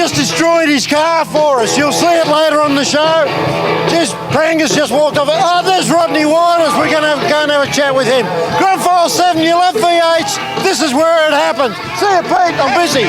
just destroyed his car for us. You'll see it later on the show. Prangus just walked off. Oh, there's Rodney Winers. We're going to go and have a chat with him. Grunt File 7, you love V8s. This is where it happened. See you, Pete. I'm busy.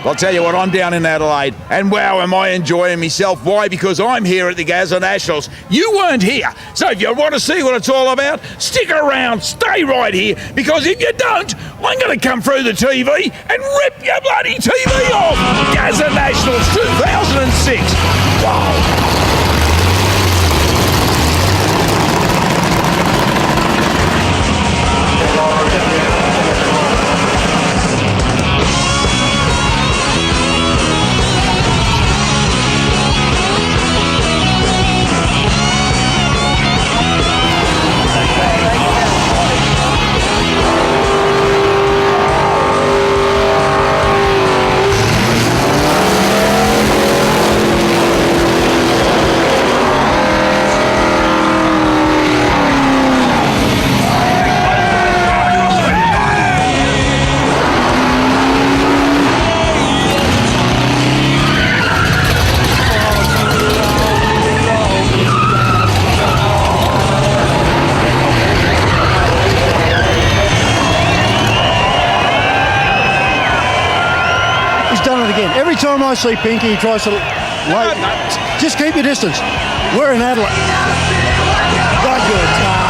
I'll tell you what, I'm down in Adelaide, and wow, am I enjoying myself. Why? Because I'm here at the GazzaNats. You weren't here, so if you want to see what it's all about, stick around, stay right here, because if you don't, I'm going to come through the TV and rip your bloody TV off. GazzaNats 2006. Wow. Done it again. Every time I see Pinky, he tries to just keep your distance. We're in Adelaide. Got your car.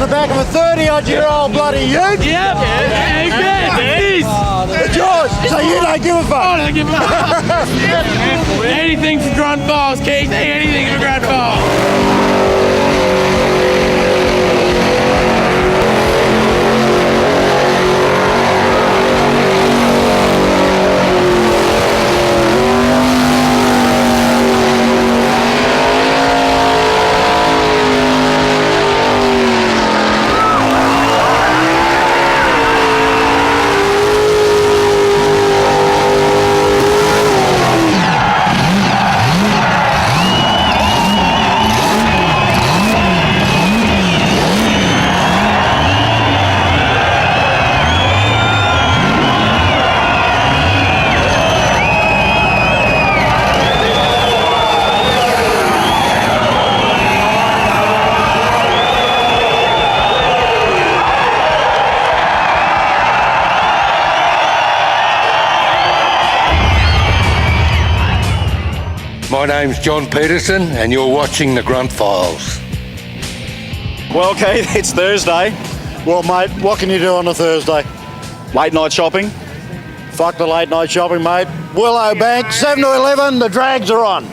the back of a 30-odd-year-old bloody ute? Yep. It is. It's yours, so you don't give a fuck. I don't give a fuck. Anything for Grunt Falls, Keith. Anything for Grunt Falls. My name's John Peterson, and you're watching the Grunt Files. Well, Keith, it's Thursday. Well, mate, what can you do on a Thursday? Late night shopping. Fuck the late night shopping, mate. Willow Bank, 7 to 11, the drags are on.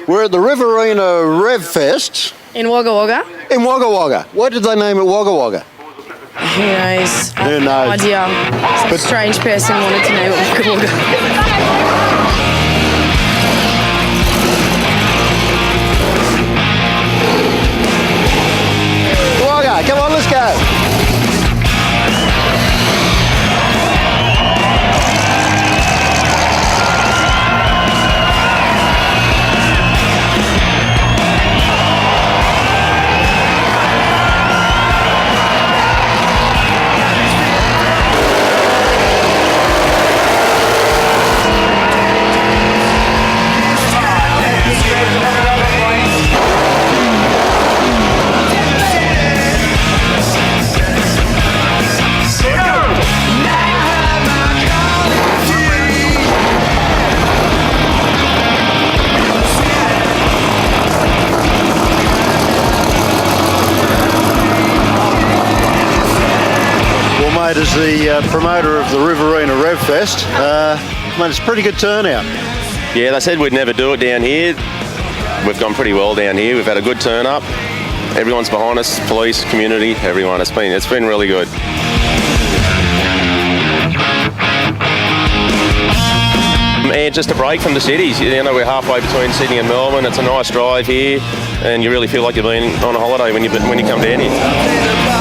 We're at the Riverina Rev Fest In Wagga Wagga? in Wagga Wagga. Why did they name it Wagga Wagga? Who knows? I have Who no knows? idea. Some strange person wanted to name it Wagga Wagga. Wagga, come on, let's go. As the promoter of the Riverina Rev Fest, mate, it's a pretty good turnout. Yeah, they said we'd never do it down here. We've gone pretty well down here. We've had a good turn up. Everyone's behind us, police, community, everyone. It's been really good. And just a break from the cities. You know, we're halfway between Sydney and Melbourne. It's a nice drive here, and you really feel like you've been on a holiday when you come down here.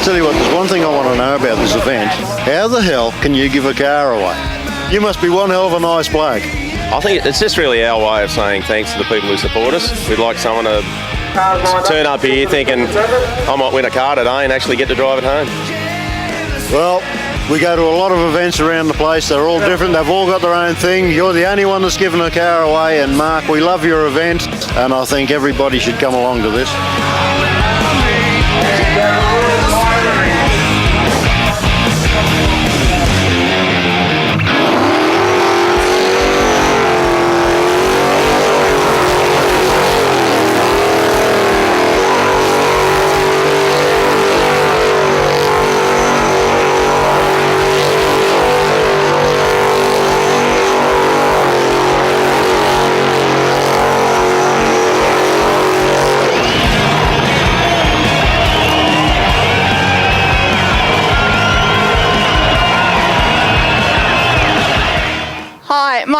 Tell you what, there's one thing I want to know about this event. How the hell can you give a car away? You must be one hell of a nice bloke. I think it's just really our way of saying thanks to the people who support us. We'd like someone to turn up here thinking, I might win a car today and actually get to drive it home. Well, we go to a lot of events around the place. They're all different. They've all got their own thing. You're the only one that's given a car away. And Mark, we love your event. And I think everybody should come along to this.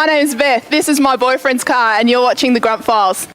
my name's Beth. This is my boyfriend's car, and you're watching the Grunt Files.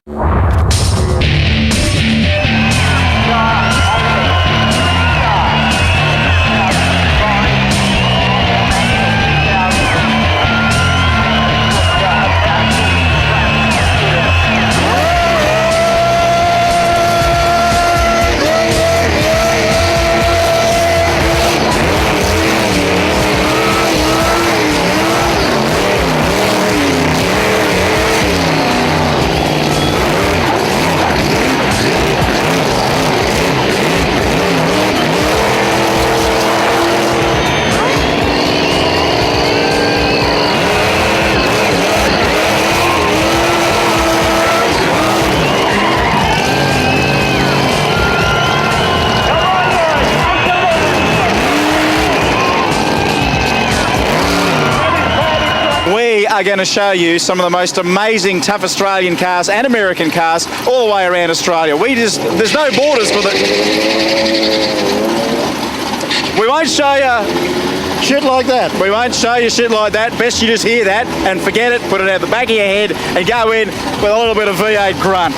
We are going to show you some of the most amazing, tough Australian cars and American cars all the way around Australia. There's no borders for the... We won't show you Shit like that. We won't show you shit like that. Best you just hear that and forget it, put it out the back of your head and go in with a little bit of V8 grunt.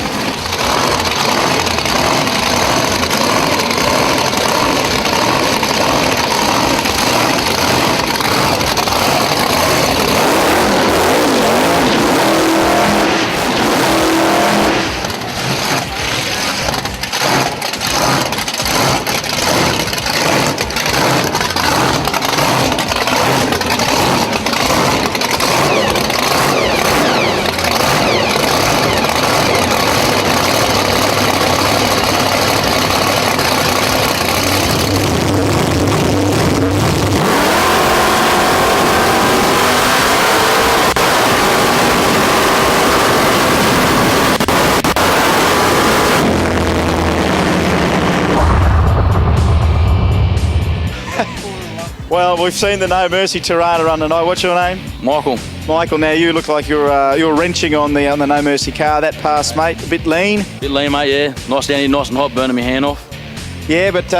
Well, we've seen the No Mercy Tirana run tonight. What's your name? Michael. Michael, now you look like you're wrenching on the No Mercy car. That pass, mate, a bit lean. Bit lean, mate, yeah. Nice down here, nice and hot, burning my hand off. Yeah, but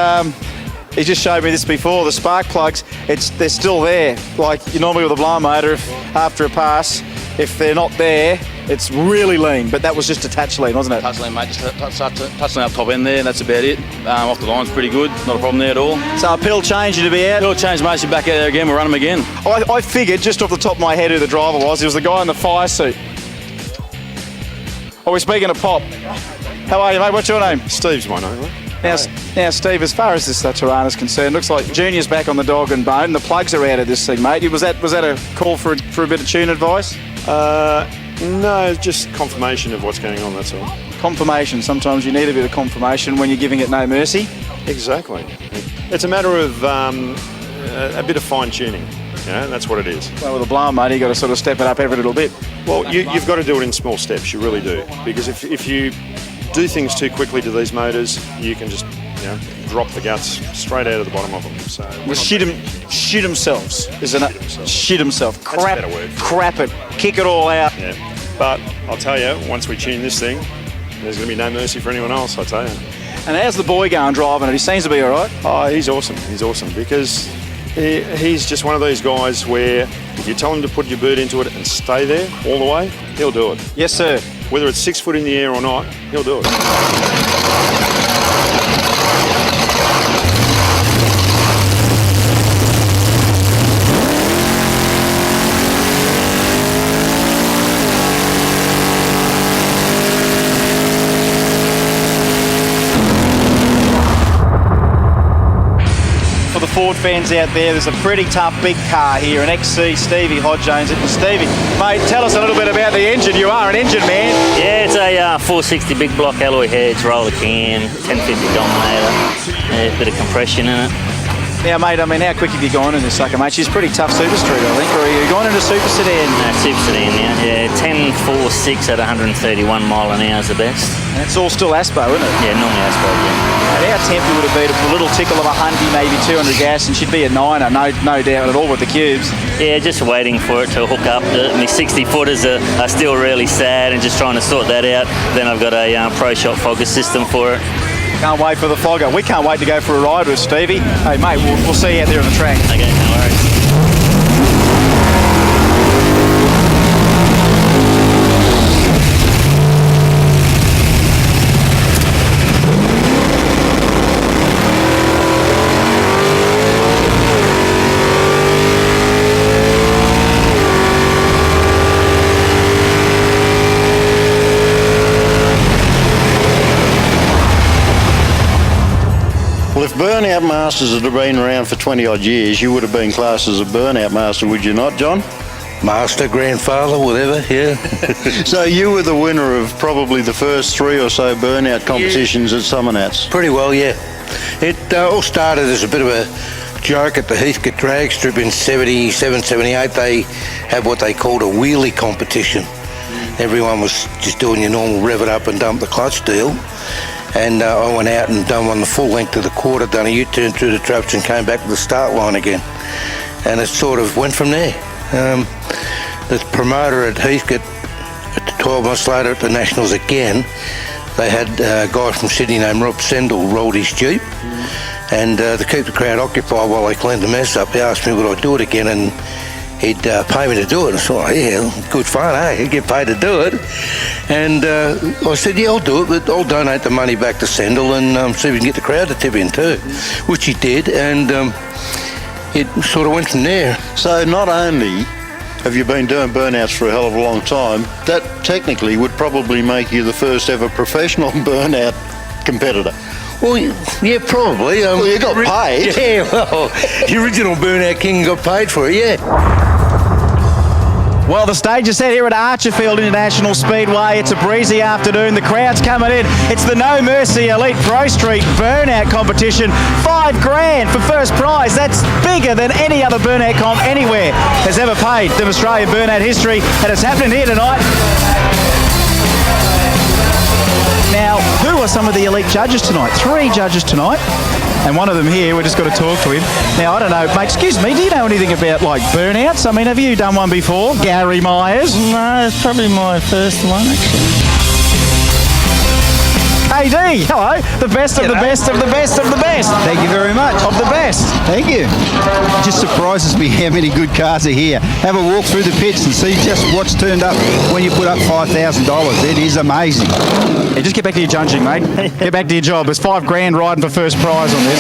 he just showed me this before. The spark plugs, they're still there. Like you normally with a blower motor, after a pass, if they're not there, it's really lean. But that was just a touch lean, wasn't it? Touch lean, mate. Just touch lean up top end there. That's about it. Off the line's pretty good. Not a problem there at all. So a pill change you to be out? Pill change, mate. You're back out there again. We'll run them again. I figured just off the top of my head who the driver was. It was the guy in the fire suit. Oh, we're speaking of Pop. How are you, mate? What's your name? Steve's my name, mate. Now, Steve, as far as this Tirana's concerned, looks like Junior's back on the dog and bone. The plugs are out of this thing, mate. Was that a call for a bit of tune advice? No, just confirmation of what's going on, that's all. Confirmation. Sometimes you need a bit of confirmation when you're giving it no mercy. Exactly. It's a matter of a bit of fine-tuning. Yeah, that's what it is. Well, with a blower, mate, you've got to sort of step it up every little bit. Well, you've got to do it in small steps, you really do. Because if you do things too quickly to these motors, you can just drop the guts straight out of the bottom of them. So well, shit themselves, isn't it? Shit himself. Crap, that's a better word. Crap it. Kick it all out. Yeah. But I'll tell you, once we tune this thing, there's going to be no mercy for anyone else, I tell you. And how's the boy going driving it? He seems to be all right. Oh, he's awesome. He's awesome because he's just one of those guys where if you tell him to put your boot into it and stay there all the way, he'll do it. Yes, sir. Whether it's 6 foot in the air or not, he'll do it. Ford fans out there, there's a pretty tough big car here, an XC Stevie Hodjones. Stevie, mate, tell us a little bit about the engine. You are an engine man. Yeah, it's a 460 big block alloy heads, roller cam, 1050 dominator, a bit of compression in it. Now, mate, I mean, how quick have you gone in this sucker, mate? She's pretty tough super street, I think. Or are you going into super sedan? No, super sedan now. Yeah, 10.46 at 131 mile an hour is the best. And it's all still Aspo, isn't it? Yeah, normally Aspo, yeah. And how tempting would it be to put a little tickle of a Hundy, maybe 200 gas, and she'd be a 9er, no doubt at all with the cubes. Yeah, just waiting for it to hook up. My 60-footers are still really sad and just trying to sort that out. Then I've got a Pro Shot fogger system for it. Can't wait for the fogger. We can't wait to go for a ride with Stevie. Hey, mate, we'll see you out there on the track. Okay, no worries. Well, if burnout masters had been around for 20 odd years, you would have been classed as a burnout master, would you not, John? Master, grandfather, whatever, yeah. So you were the winner of probably the first 3 or so burnout competitions at GazzaNats. Pretty well, yeah. It all started as a bit of a joke at the Heathcote drag strip in 77, 78. They had what they called a wheelie competition. Everyone was just doing your normal rev it up and dump the clutch deal. And I went out and done one the full length of the quarter, done a U-turn through the traps and came back to the start line again. And it sort of went from there. The promoter at Heathcote, 12 months later at the Nationals again, they had a guy from Sydney named Rob Sendall rolled his Jeep, and to keep the crowd occupied while they cleaned the mess up, he asked me would I do it again, and he'd pay me to do it. I thought, yeah, good fun, eh? He'd get paid to do it. And I said, yeah, I'll do it, but I'll donate the money back to Sendall and see if we can get the crowd to tip in too, which he did, and it sort of went from there. So not only have you been doing burnouts for a hell of a long time, that technically would probably make you the first ever professional burnout competitor. Well, yeah, probably. Well, you got paid. Yeah, well, the original Burnout King got paid for it, yeah. Well, the stage is set here at Archerfield International Speedway. It's a breezy afternoon. The crowd's coming in. It's the No Mercy Elite Pro Street Burnout Competition. $5,000 for first prize. That's bigger than any other burnout comp anywhere has ever paid in Australian burnout history, and it's happening here tonight. Now, who are some of the elite judges tonight? 3 judges tonight, and one of them here, we've just got to talk to him. Now, I don't know, mate, excuse me, do you know anything about, like, burnouts? I mean, have you done one before? Gary Myers? No, it's probably my first one, actually. AD, hello, the best of the best of the best of the best. Thank you very much. Of the best. Thank you. It just surprises me how many good cars are here. Have a walk through the pits and see just what's turned up when you put up $5,000. It is amazing. Yeah, just get back to your judging, mate. Get back to your job. There's $5,000 riding for first prize on this.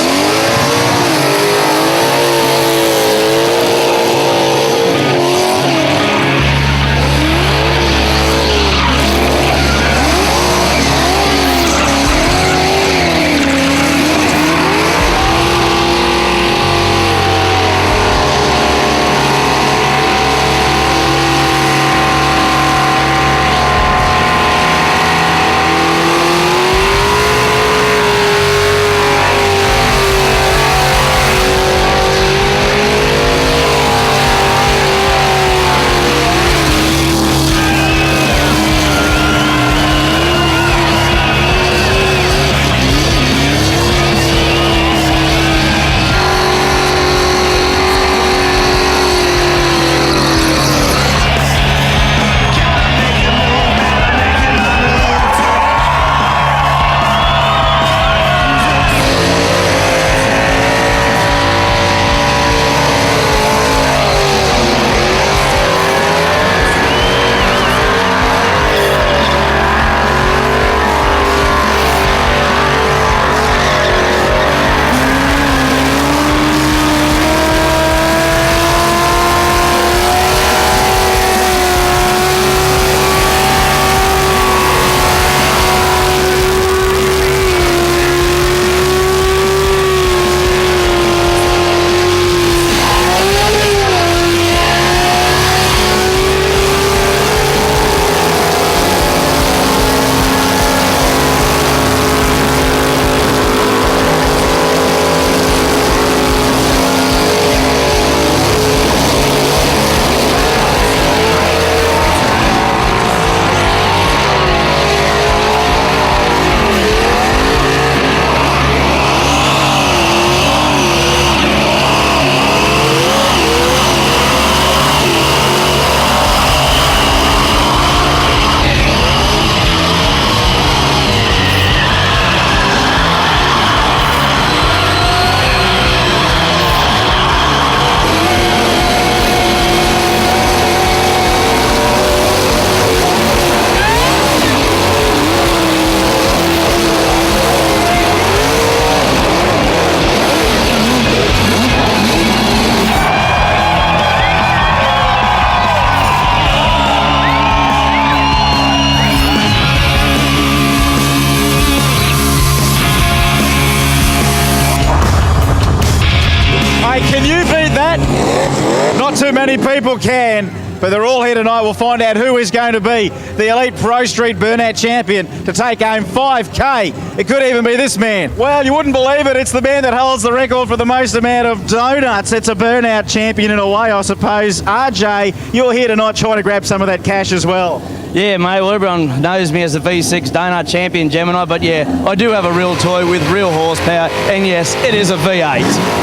too many people can, but they're all here tonight. We'll find out who is going to be the Elite Pro Street Burnout Champion to take home 5K. It could even be this man. Well, you wouldn't believe it. It's the man that holds the record for the most amount of donuts. It's a burnout champion in a way, I suppose. RJ, you're here tonight trying to grab some of that cash as well. Yeah, mate, well, everyone knows me as the V6 Donut Champion Gemini, but yeah, I do have a real toy with real horsepower, and yes, it is a V8.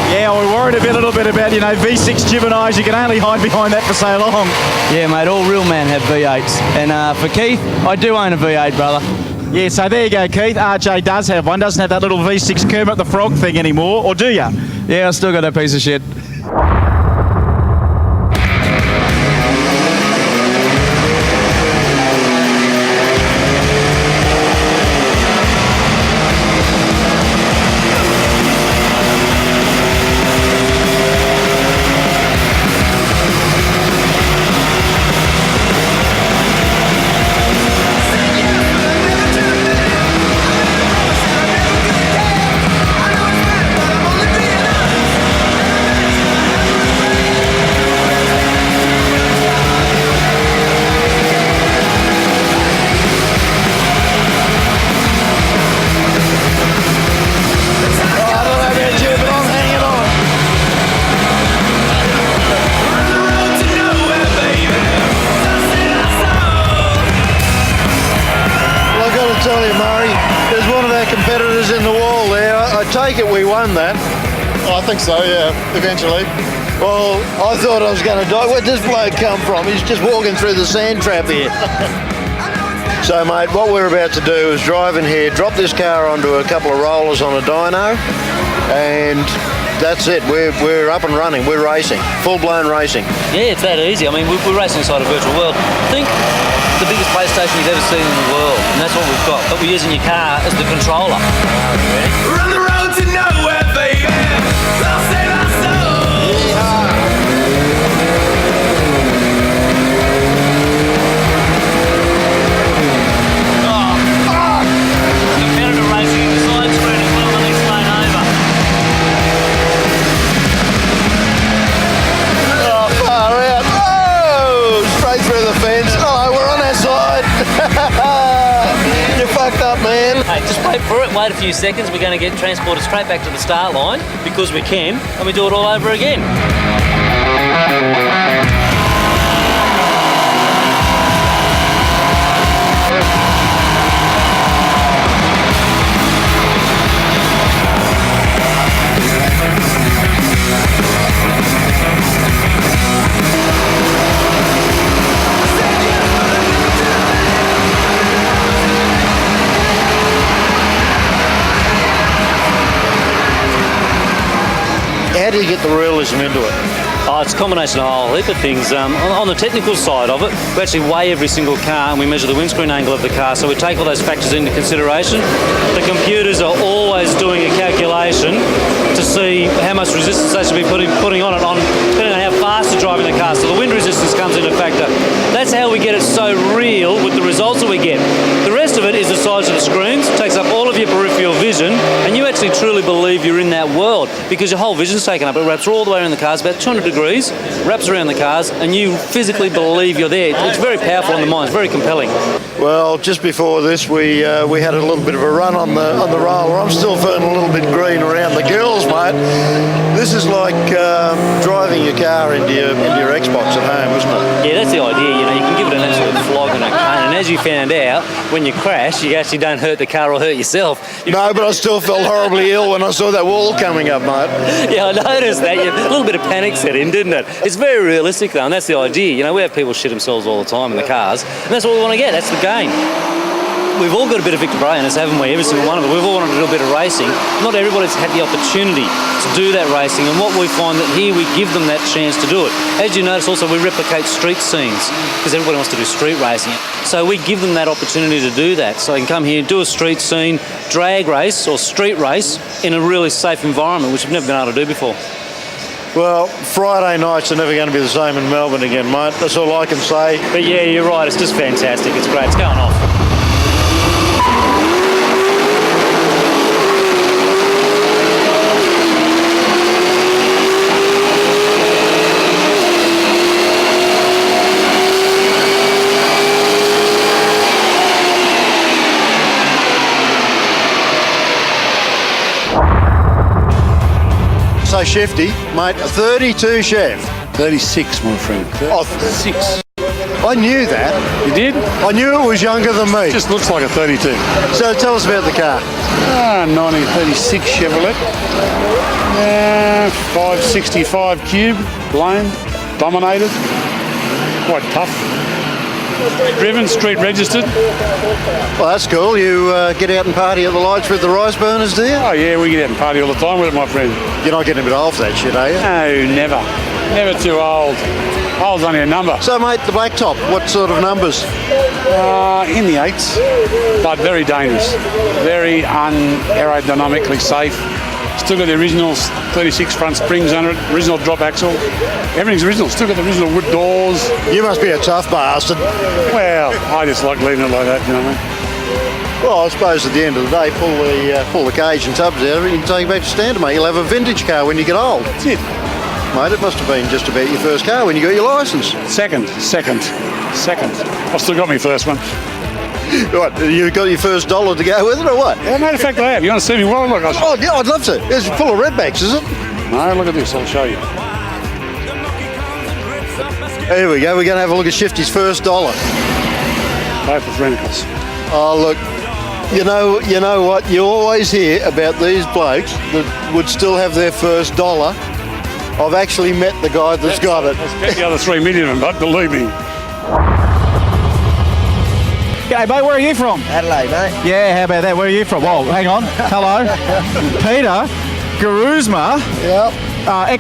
Yeah, we're worried a little bit about, V6 Geminis. You can only hide behind that for so long. Yeah, mate, all real men have V8s. And for Keith, I do own a V8, brother. Yeah, so there you go, Keith. RJ does have one. Doesn't have that little V6 Kermit the Frog thing anymore, or do you? Yeah, I still got that piece of shit. Competitors in the wall there. I take it we won that. I think so, yeah, eventually. Well, I thought I was going to die. Where'd this bloke come from? He's just walking through the sand trap here. So, mate, what we're about to do is drive in here, drop this car onto a couple of rollers on a dyno, and that's it. We're up and running. We're racing. Full-blown racing. Yeah, it's that easy. I mean, we're racing inside a virtual world. Think the biggest PlayStation you've ever seen in the world, and that's what we've got. But we're using your car as the controller. Run the road to nowhere, baby. I'll save our souls. Oh, fuck! Competitor racing in the side screen as well, the next lane over. Oh, far out. Oh, straight through the fence. Oh, we're on our side. You fucked up, man. Hey, just wait for it. Wait a few seconds. We're going to get transported straight back to the start line because we can, and we do it all over again. How do you get the realism into it? Oh, it's a combination of a whole heap of things. On the technical side of it, we actually weigh every single car and we measure the windscreen angle of the car, so we take all those factors into consideration. The computers are always doing a calculation to see how much resistance they should be putting on it, depending on how fast they're driving the car. So the wind resistance comes into factor. That's how we get it so real with the results that we get. The rest of it is the size of the screens, takes up all of your peripheral vision, and you actually truly believe you're in that world because your whole vision's taken up. It wraps all the way around the cars, about 200 degrees, wraps around the cars, and you physically believe you're there. It's very powerful on the mind. It's very compelling. Well, just before this, we had a little bit of a run on the roller. I'm still feeling a little bit green around the girls, mate. This is like driving your car into your Xbox at home, isn't it? Yeah, that's the idea. You can give it an absolute flog and a cane, and as you found out, when you crash, you actually don't hurt the car or hurt yourself. No, but I still felt horribly ill when I saw that wall coming up, mate. Yeah, I noticed that. A little bit of panic set in, didn't it? It's very realistic, though, and that's the idea. We have people shit themselves all the time in the cars, and that's what we want to get. That's the game. We've all got a bit of Victor Bray in us, haven't we? Every single one of them. We've all wanted to do a bit of racing. Not everybody's had the opportunity to do that racing, and what we find that here we give them that chance to do it. As you notice, also we replicate street scenes because everybody wants to do street racing. So we give them that opportunity to do that. So they can come here, do a street scene, drag race or street race in a really safe environment, which we've never been able to do before. Well, Friday nights are never going to be the same in Melbourne again, mate. That's all I can say. But yeah, you're right. It's just fantastic. It's great. It's going off. say shifty, mate. A 32 shaft. 36, my friend. Oh, 6. I knew that. You did? I knew it was younger than me. Just looks like a 32. So tell us about the car. 1936 Chevrolet. 565 cube, blown, dominated. Quite tough. Driven, street registered. Well, that's cool. You get out and party at the lights with the rice burners, do you? Oh yeah, we get out and party all the time with it, my friend. You're not getting a bit old for that shit, are you? No, never. Never too old. Old's only a number. So, mate, the blacktop, what sort of numbers? In the 8s, but very dangerous. Very unaerodynamically safe. Still got the original 36 front springs under it, original drop axle. Everything's original. Still got the original wood doors. You must be a tough bastard. Well, I just like leaving it like that, you know what I mean? Well, I suppose at the end of the day, pull the cage and tubs out of it and take it back to standard, mate. You'll have a vintage car when you get old. That's it. Mate, it must have been just about your first car when you got your licence. Second. I've still got my first one. Right, you got your first dollar to go with it or what? Yeah, matter of fact, I have. You want to see me well? Look, oh, yeah, I'd love to. It's full of redbacks, is it? No, look at this. I'll show you. Here we go. We're going to have a look at Shifty's first dollar. Both with rentals. Oh, look. You know what? You always hear about these blokes that would still have their first dollar. I've actually met the guy that's got it. Let's bet the other 3 million of them, but believe me. G'day, mate. Where are you from? Adelaide, mate. Yeah, how about that? Where are you from? Whoa, hang on. Hello. Peter, Garuzma. Yep.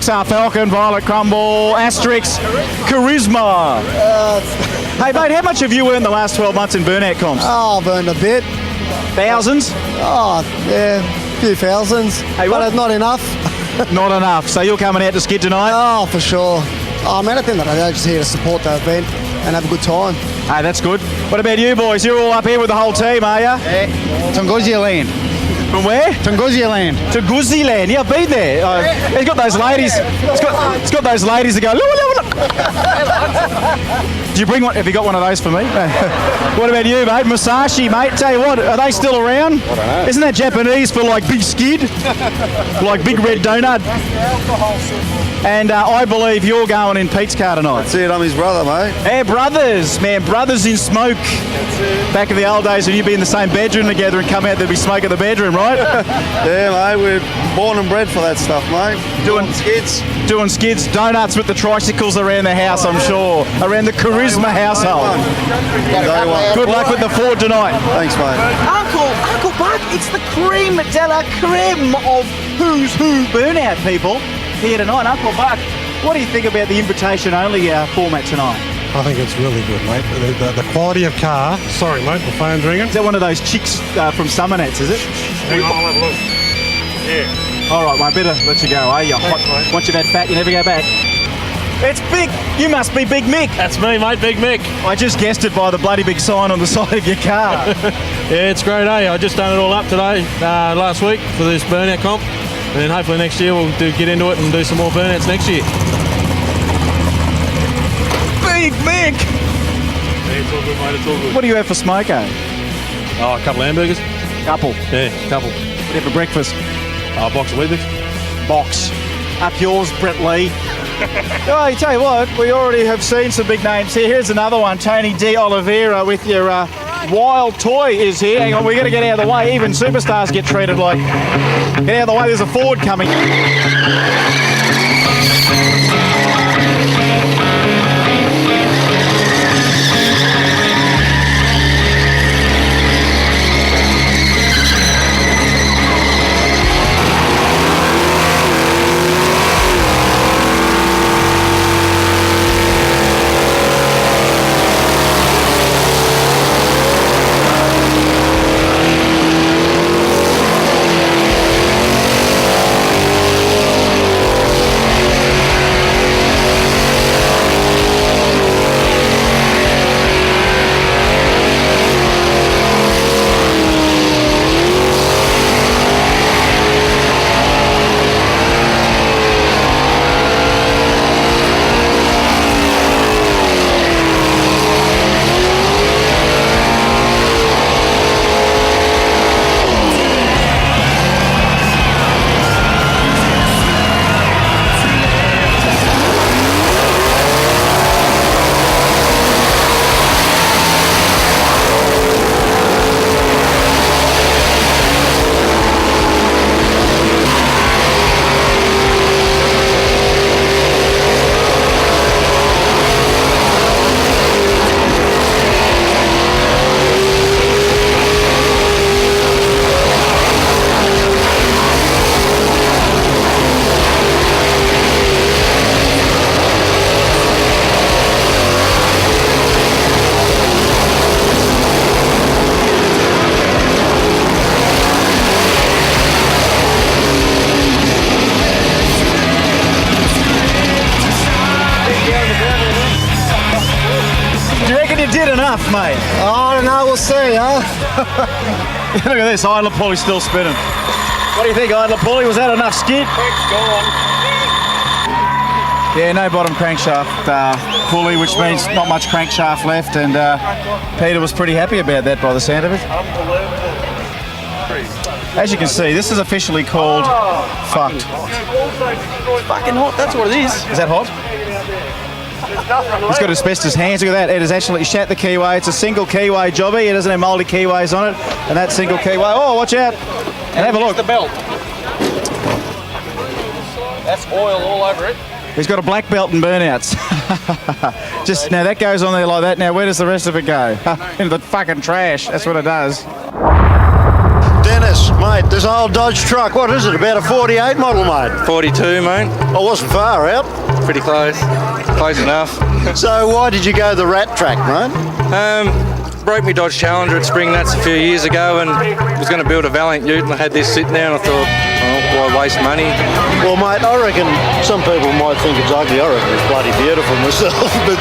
XR Falcon, Violet Crumble, Asterix, Charisma. Hey, mate, how much have you earned the last 12 months in burnout comps? Oh, I've earned a bit. Thousands? Oh, yeah, a few thousands. Hey, but not enough. Not enough. So you're coming out to skid tonight? Oh, for sure. Oh, man, I think that I'm just here to support the event and have a good time. Hey, that's good. What about you boys? You're all up here with the whole team, are you? Yeah. Tungusia Land. From where? Tungusia Land. Tungusia Land. Yeah, I've been there. It's got those ladies. It's got those ladies that go. Look. Did you bring one? Have you got one of those for me? What about you, mate? Musashi, mate. Tell you what, are they still around? I don't know. Isn't that Japanese for like big skid? Like big red donut? And I believe you're going in Pete's car tonight. That's it, I'm his brother, mate. Hey, brothers, man, brothers in smoke. Back in the old days when you'd be in the same bedroom together and come out, there'd be smoke in the bedroom, right? Yeah, mate, we're born and bred for that stuff, mate. Doing skids, donuts with the tricycles around the house, I'm sure. Around the Charisma household. Good luck with the Ford tonight. Thanks, mate. Uncle Buck, it's the creme de la creme of who's who burnout people here tonight. Uncle Buck, what do you think about the invitation-only format tonight? I think it's really good, mate. The quality of car. Sorry, mate, the phone's ringing. Is that one of those chicks from GazzaNats, is it? Hang on, I'll have a look. Yeah. All right, mate, better let you go, eh? Once you've had fat, you never go back. It's Big. You must be Big Mick. That's me, mate, Big Mick. I just guessed it by the bloody big sign on the side of your car. Yeah, it's great, eh? I just done it all up today, last week for this burnout comp. And then hopefully next year we'll get into it and do some more burnouts next year. Big Mick! Yeah, it's all good, mate, it's all good. What do you have for smoke, eh? Oh, a couple of hamburgers. Couple? Yeah, couple. What do you have for breakfast? A box of Weetabix. Box. Up yours, Brett Lee. Oh, tell you what, we already have seen some big names here. Here's another one, Tony D. Oliveira with your wild toy is here. Hang on, we're going to get out of the way. Even superstars get treated like... Get out of the way, there's a Ford coming. see, huh? Look at this, idler pulley's still spinning. What do you think, idler pulley? Was that enough skid? Yeah, no bottom crankshaft pulley, which means not much crankshaft left, and Peter was pretty happy about that by the sound of it. As you can see, this is officially called fucked. Fucking hot, that's what it is. Is that hot? He's got asbestos hands, look at that. It has actually shat the keyway. It's a single keyway jobby. It doesn't have mouldy keyways on it. And that single keyway, oh, watch out. And have a look. The belt. That's oil all over it. He's got a black belt and burnouts. Just, now that goes on there like that. Now where does the rest of it go? Into the fucking trash. That's what it does. Dennis, mate, this old Dodge truck, what is it, about a 48 model, mate? 42, mate. I wasn't far out. Pretty close. Close enough. So why did you go the rat track, mate? Broke me Dodge Challenger at GazzaNats a few years ago and was going to build a Valiant Ute, and I had this sitting there and I thought, oh, why waste money? Well, mate, I reckon some people might think it's ugly. I reckon it's bloody beautiful myself. But,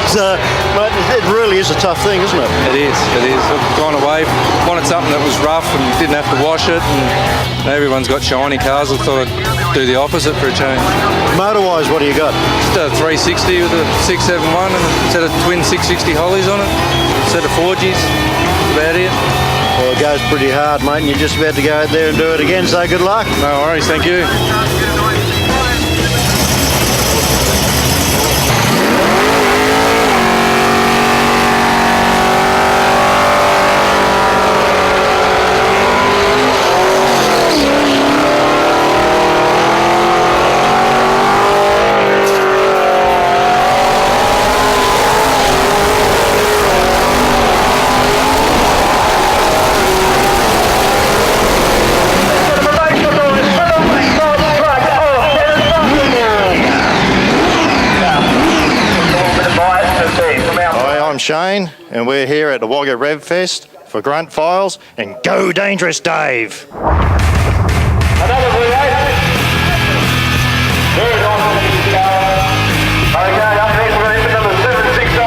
mate, it really is a tough thing, isn't it? It is. I've gone away, wanted something that was rough and didn't have to wash it, and everyone's got shiny cars. I thought I'd do the opposite for a change. Motor-wise, what do you got? Just a 360 with a 671 and a set of twin 660 Hollies on it, a set of 4Gs. About it. Well, it goes pretty hard, mate, and you're just about to go out there and do it again, so good luck. No worries, thank you. Shane, and we're here at the Wagga Rev Fest for Grunt Files, and go Dangerous Dave! Another V8. Third on the okay, up next we're going to number 768.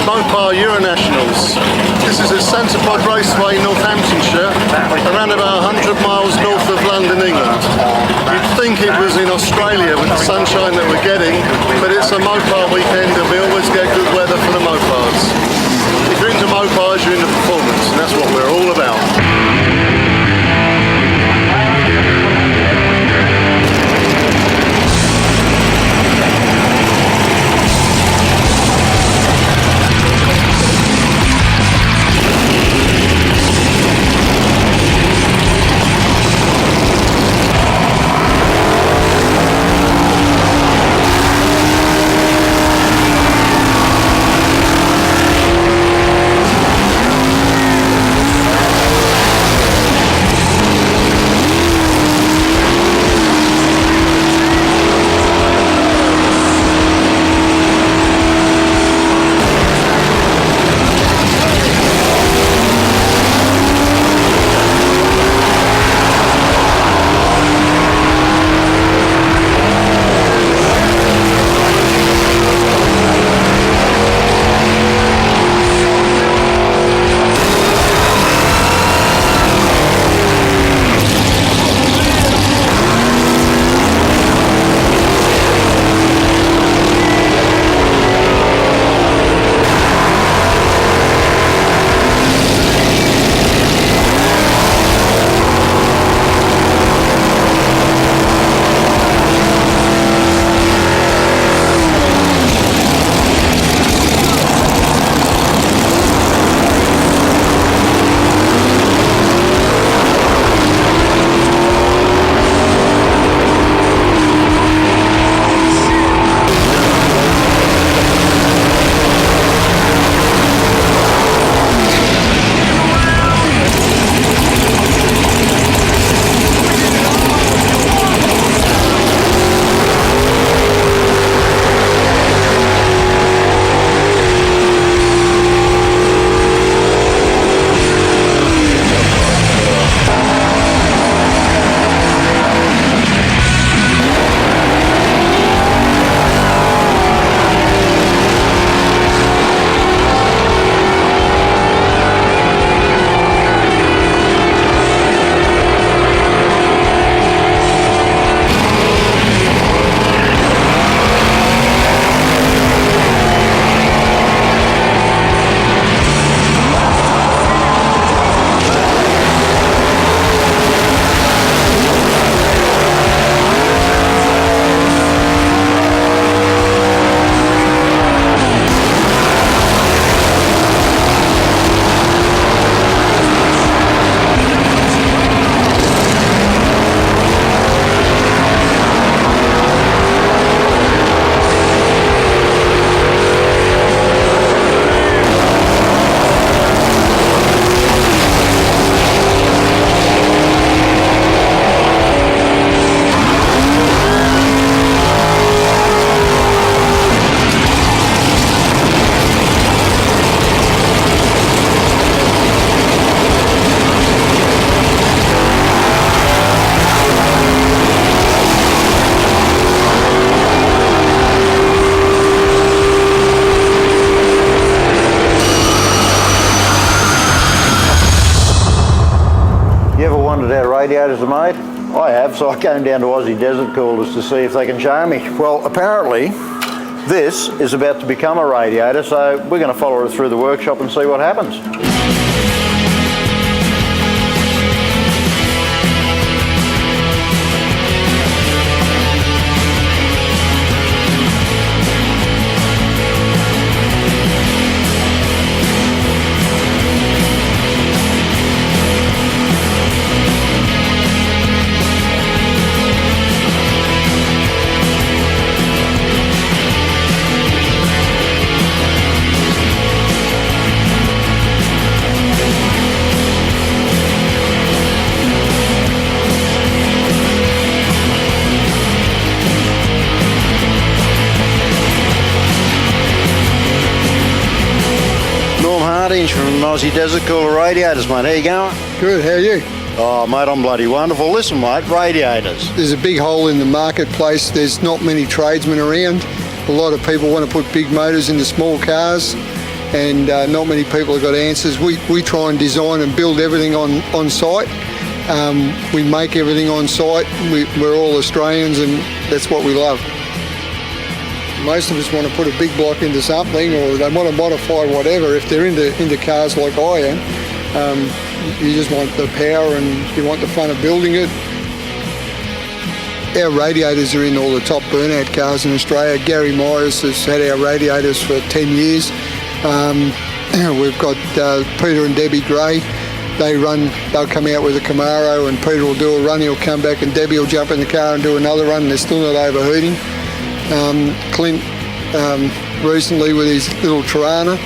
Mopar Euronationals. This is at Centre Pod Raceway, Northamptonshire, around about 100 miles north of London, England. You'd think it was in Australia with the sunshine that we're getting, but it's a Mopar weekend and we always get good weather for the Mopars. If you're into Mopars, you're into performance, and that's what we're all about. wondered how radiators are made? I have, so I came down to Aussie Desert Coolers to see if they can show me. Well, apparently this is about to become a radiator, so we're going to follow it through the workshop and see what happens. From Aussie Desert Cooler Radiators, mate. How you going? Good, how are you? Oh, mate, I'm bloody wonderful. Listen, mate, radiators. There's a big hole in the marketplace. There's not many tradesmen around. A lot of people want to put big motors into small cars, and not many people have got answers. We try and design and build everything on site. We make everything on site. We're all Australians, and that's what we love. Most of us want to put a big block into something, or they want to modify whatever. If they're into cars like I am, you just want the power and you want the fun of building it. Our radiators are in all the top burnout cars in Australia. Gary Myers has had our radiators for 10 years. We've got Peter and Debbie Gray. They'll come out with a Camaro and Peter will do a run, he'll come back and Debbie will jump in the car and do another run, and they're still not overheating. Clint recently with his little Tirana,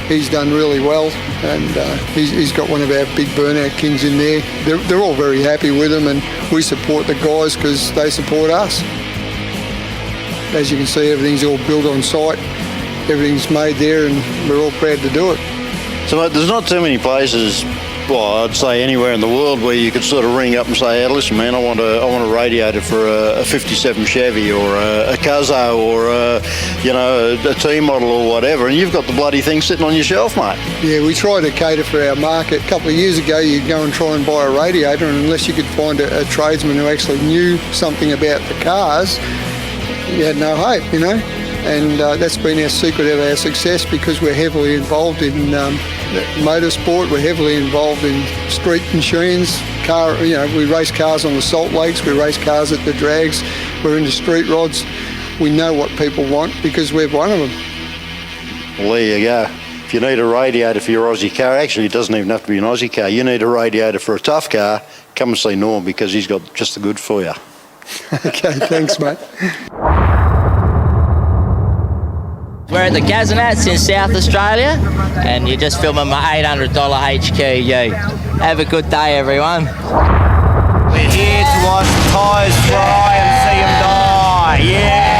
he's done really well, and he's got one of our big burnout kings in there. They're all very happy with him, and we support the guys because they support us. As you can see, everything's all built on site, everything's made there, and we're all proud to do it. So, mate, there's not too many places, well, I'd say anywhere in the world where you could sort of ring up and say, hey, listen, man, I want a radiator for a 57 Chevy or a Gazza or a T model or whatever, and you've got the bloody thing sitting on your shelf, mate. Yeah, we try to cater for our market. A couple of years ago, you'd go and try and buy a radiator, and unless you could find a tradesman who actually knew something about the cars, you had no hope, you know. And that's been our secret of our success, because we're heavily involved in motorsport. We're heavily involved in street machines. We race cars on the salt lakes. We race cars at the drags. We're into street rods. We know what people want because we're one of them. Well, there you go. If you need a radiator for your Aussie car, actually it doesn't even have to be an Aussie car. You need a radiator for a tough car, come and see Norm, because he's got just the good for you. Okay, thanks, mate. We're at the GazzaNats in South Australia, and you're just filming my $800 HQU. Have a good day, everyone. We're here to watch the tyres fry and see them die. Yeah!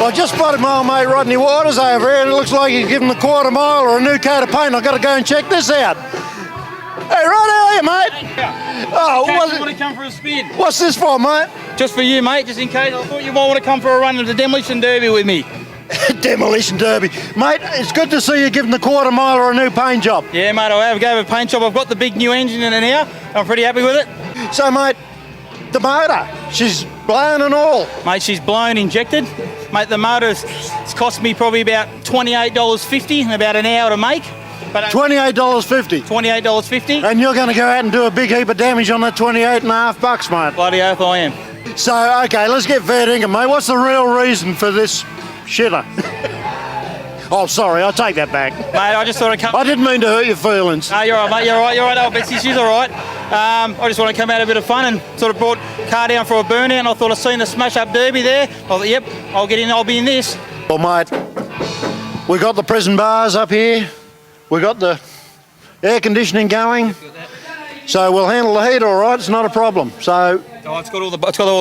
Well, I just spotted my old mate Rodney Waters over here, and it looks like he's given the quarter mile or a new coat of paint. I've got to go and check this out. Hey, Rod, how are you, mate? Oh, You want to come for a spin? What's this for, mate? Just for you, mate, just in case. I thought you might want to come for a run of the Demolition Derby with me. Demolition Derby. Mate, it's good to see you giving the quarter mile or a new paint job. Yeah, mate, I have gave a paint job. I've got the big new engine in it now. I'm pretty happy with it. So, mate, the motor, she's blown and all. Mate, she's blown, injected. Mate, the motor's it's cost me probably about $28.50 in about an hour to make. But $28.50. $28.50. And you're going to go out and do a big heap of damage on that $28.50, mate. Bloody oath I am. So, okay, let's get fair dinkum, mate. What's the real reason for this shitter? Oh, sorry, I take that back. Mate, I just thought I'd come... I didn't mean to hurt your feelings. No, you're right, mate, you're right. Oh, Betsy, she's all right. I just want to come out a bit of fun and sort of brought car down for a burnout, and I thought I seen the smash-up derby there. I thought, yep, I'll get in, I'll be in this. Well, mate, we got the prison bars up here. We got the air conditioning going. So we'll handle the heat all right, it's not a problem. So... Oh, it's got all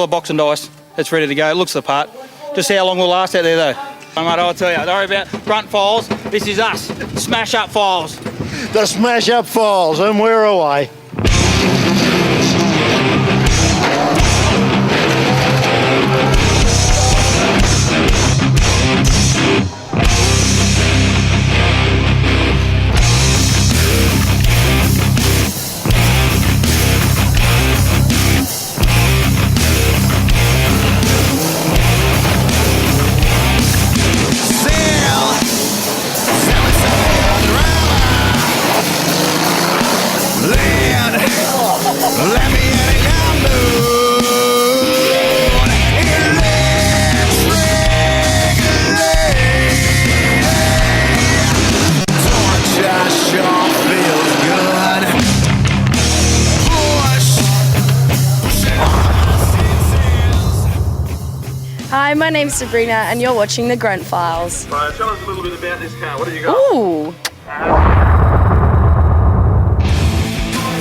the box and dice. It's ready to go, it looks the part. Just see how long we'll last out there, though. Oh, mate, I'll tell you, don't worry about Grunt Files. This is us, Smash Up Files. The Smash Up Files, and we're away. Hi, my name's Sabrina and you're watching the Grunt Files. Right, tell us a little bit about this car. What have you got? Ooh.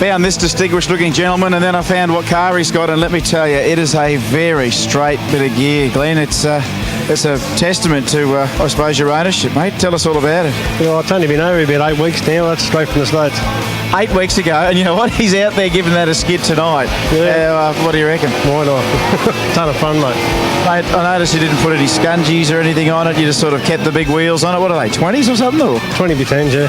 Found this distinguished looking gentleman and then I found what car he's got, and let me tell you, it is a very straight bit of gear, Glenn. It's a testament to, I suppose, your ownership, mate. Tell us all about it. Well, it's only been over about 8 weeks now. That's straight from the States. 8 weeks ago, and you know what? He's out there giving that a skid tonight. Yeah. What do you reckon? Why not? Ton of fun, mate. Mate, I noticed you didn't put any scungies or anything on it. You just sort of kept the big wheels on it. What are they, 20s or something? Or? 20B10s, yeah.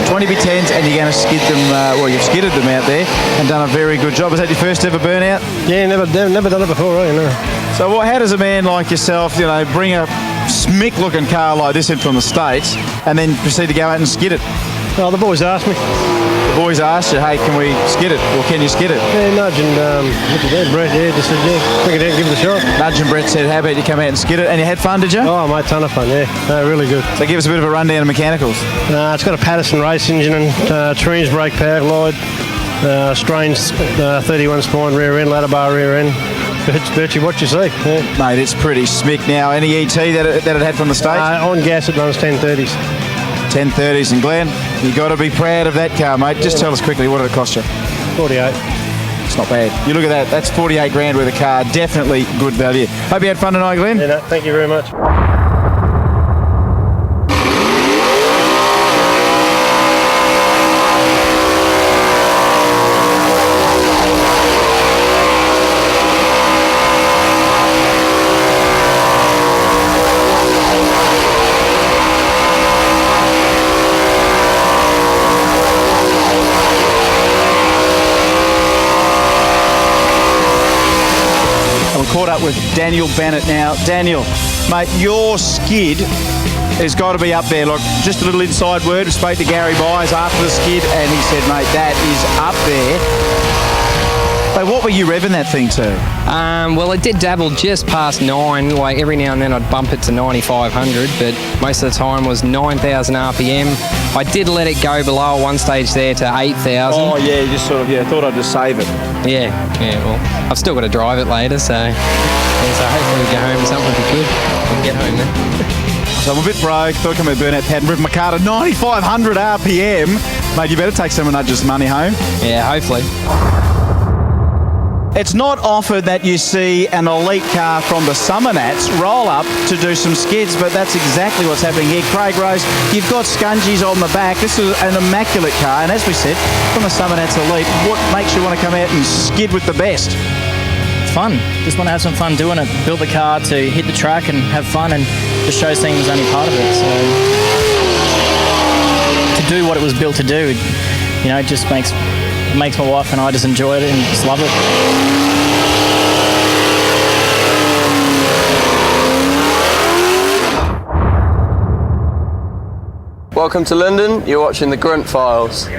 20B10s, and you're going to skid them, well, you've skidded them out there and done a very good job. Is that your first ever burnout? Yeah, never done it before, right? No. So how does a man like yourself, you know, bring a smick-looking car like this in from the States and then proceed to go out and skid it? Oh, the boys asked me. The boys asked you, hey, can we skid it? Or can you skid it? Yeah, Nudge and what's his name, Brett, yeah, just said, yeah, bring it out and give it a shot. Nudge and Brett said, how about you come out and skid it? And you had fun, did you? Oh, mate, ton of fun, yeah. No, really good. So give us a bit of a rundown of mechanicals. It's got a Patterson race engine and Trine's brake power glide, Strange 31 spine rear end, ladder bar rear end. It's virtually what you see. Yeah. Mate, it's pretty smick now. Any ET that it had from the States? On gas it runs 1030s. 1030s. And Glenn, you got to be proud of that car, mate. Just tell us quickly, what did it cost you? 48. It's not bad. You look at that. That's 48 grand worth of car. Definitely good value. Hope you had fun tonight, Glenn. Yeah, no, thank you very much. Caught up with Daniel Bennett now. Daniel, mate, your skid has got to be up there. Look, just a little inside word. We spoke to Gary Byers after the skid, and he said, mate, that is up there. But what were you revving that thing to? Well, it did dabble just past 9. Like every now and then I'd bump it to 9,500, but most of the time was 9,000 RPM. I did let it go below at one stage there to 8,000. Oh yeah, you just sort of thought I'd just save it. Yeah. Well, I've still got to drive it later, so hopefully we'll go home with something if we could. We can get home then. So I'm a bit broke. Thought I'd come a burnout pad and ripped my car to 9,500 RPM. Mate, you better take some of Nudge's money home. Yeah, hopefully. It's not often that you see an elite car from the GazzaNats roll up to do some skids, but that's exactly what's happening here. Craig Rose, you've got scungies on the back. This is an immaculate car, and as we said, from the GazzaNats Elite, what makes you want to come out and skid with the best? Fun. Just want to have some fun doing it. Build the car to hit the track and have fun, and the show scene was only part of it. So to do what it was built to do, you know, it just makes my wife and I just enjoy it and just love it. Welcome to London. You're watching the Grunt Files.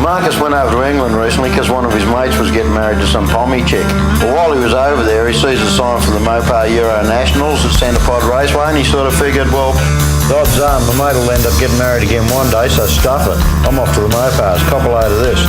Marcus went over to England recently because one of his mates was getting married to some Pommy chick. Well, while he was over there, he sees a sign for the Mopar Euro Nationals at Centrepod Raceway, and he sort of figured, well, the odds are my mate will end up getting married again one day, so stuff it. I'm off to the Mopars. Cop a load of this.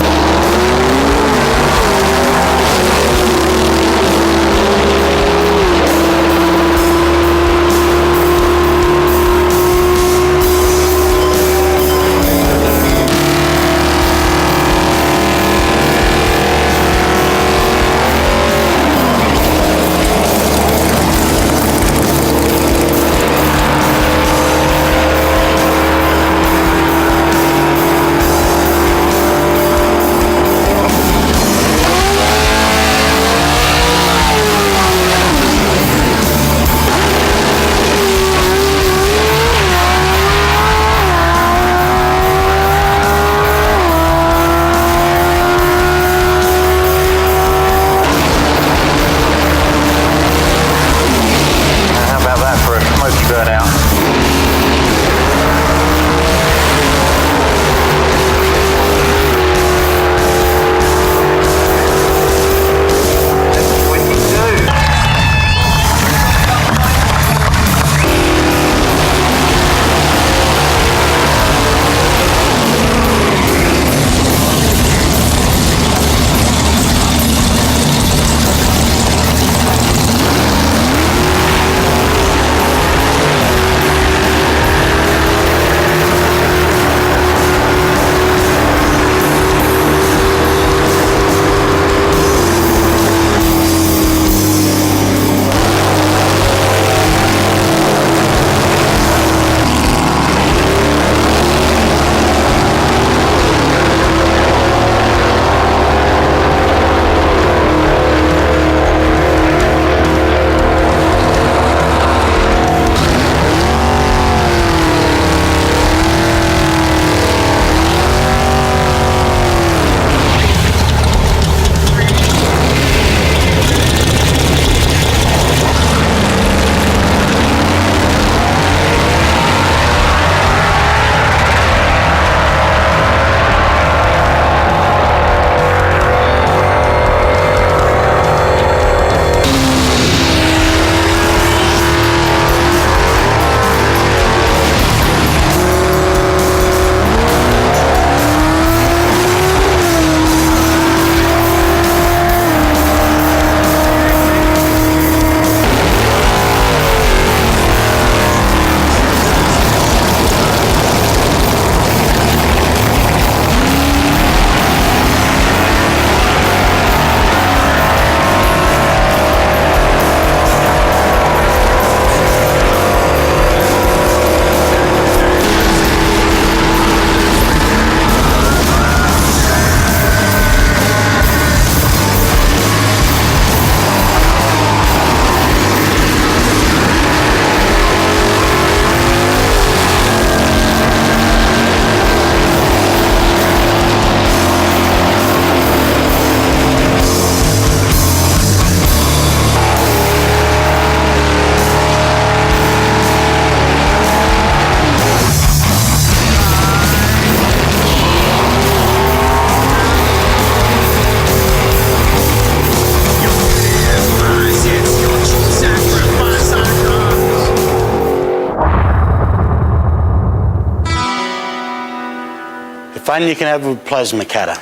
fun you can have with plasma cutter.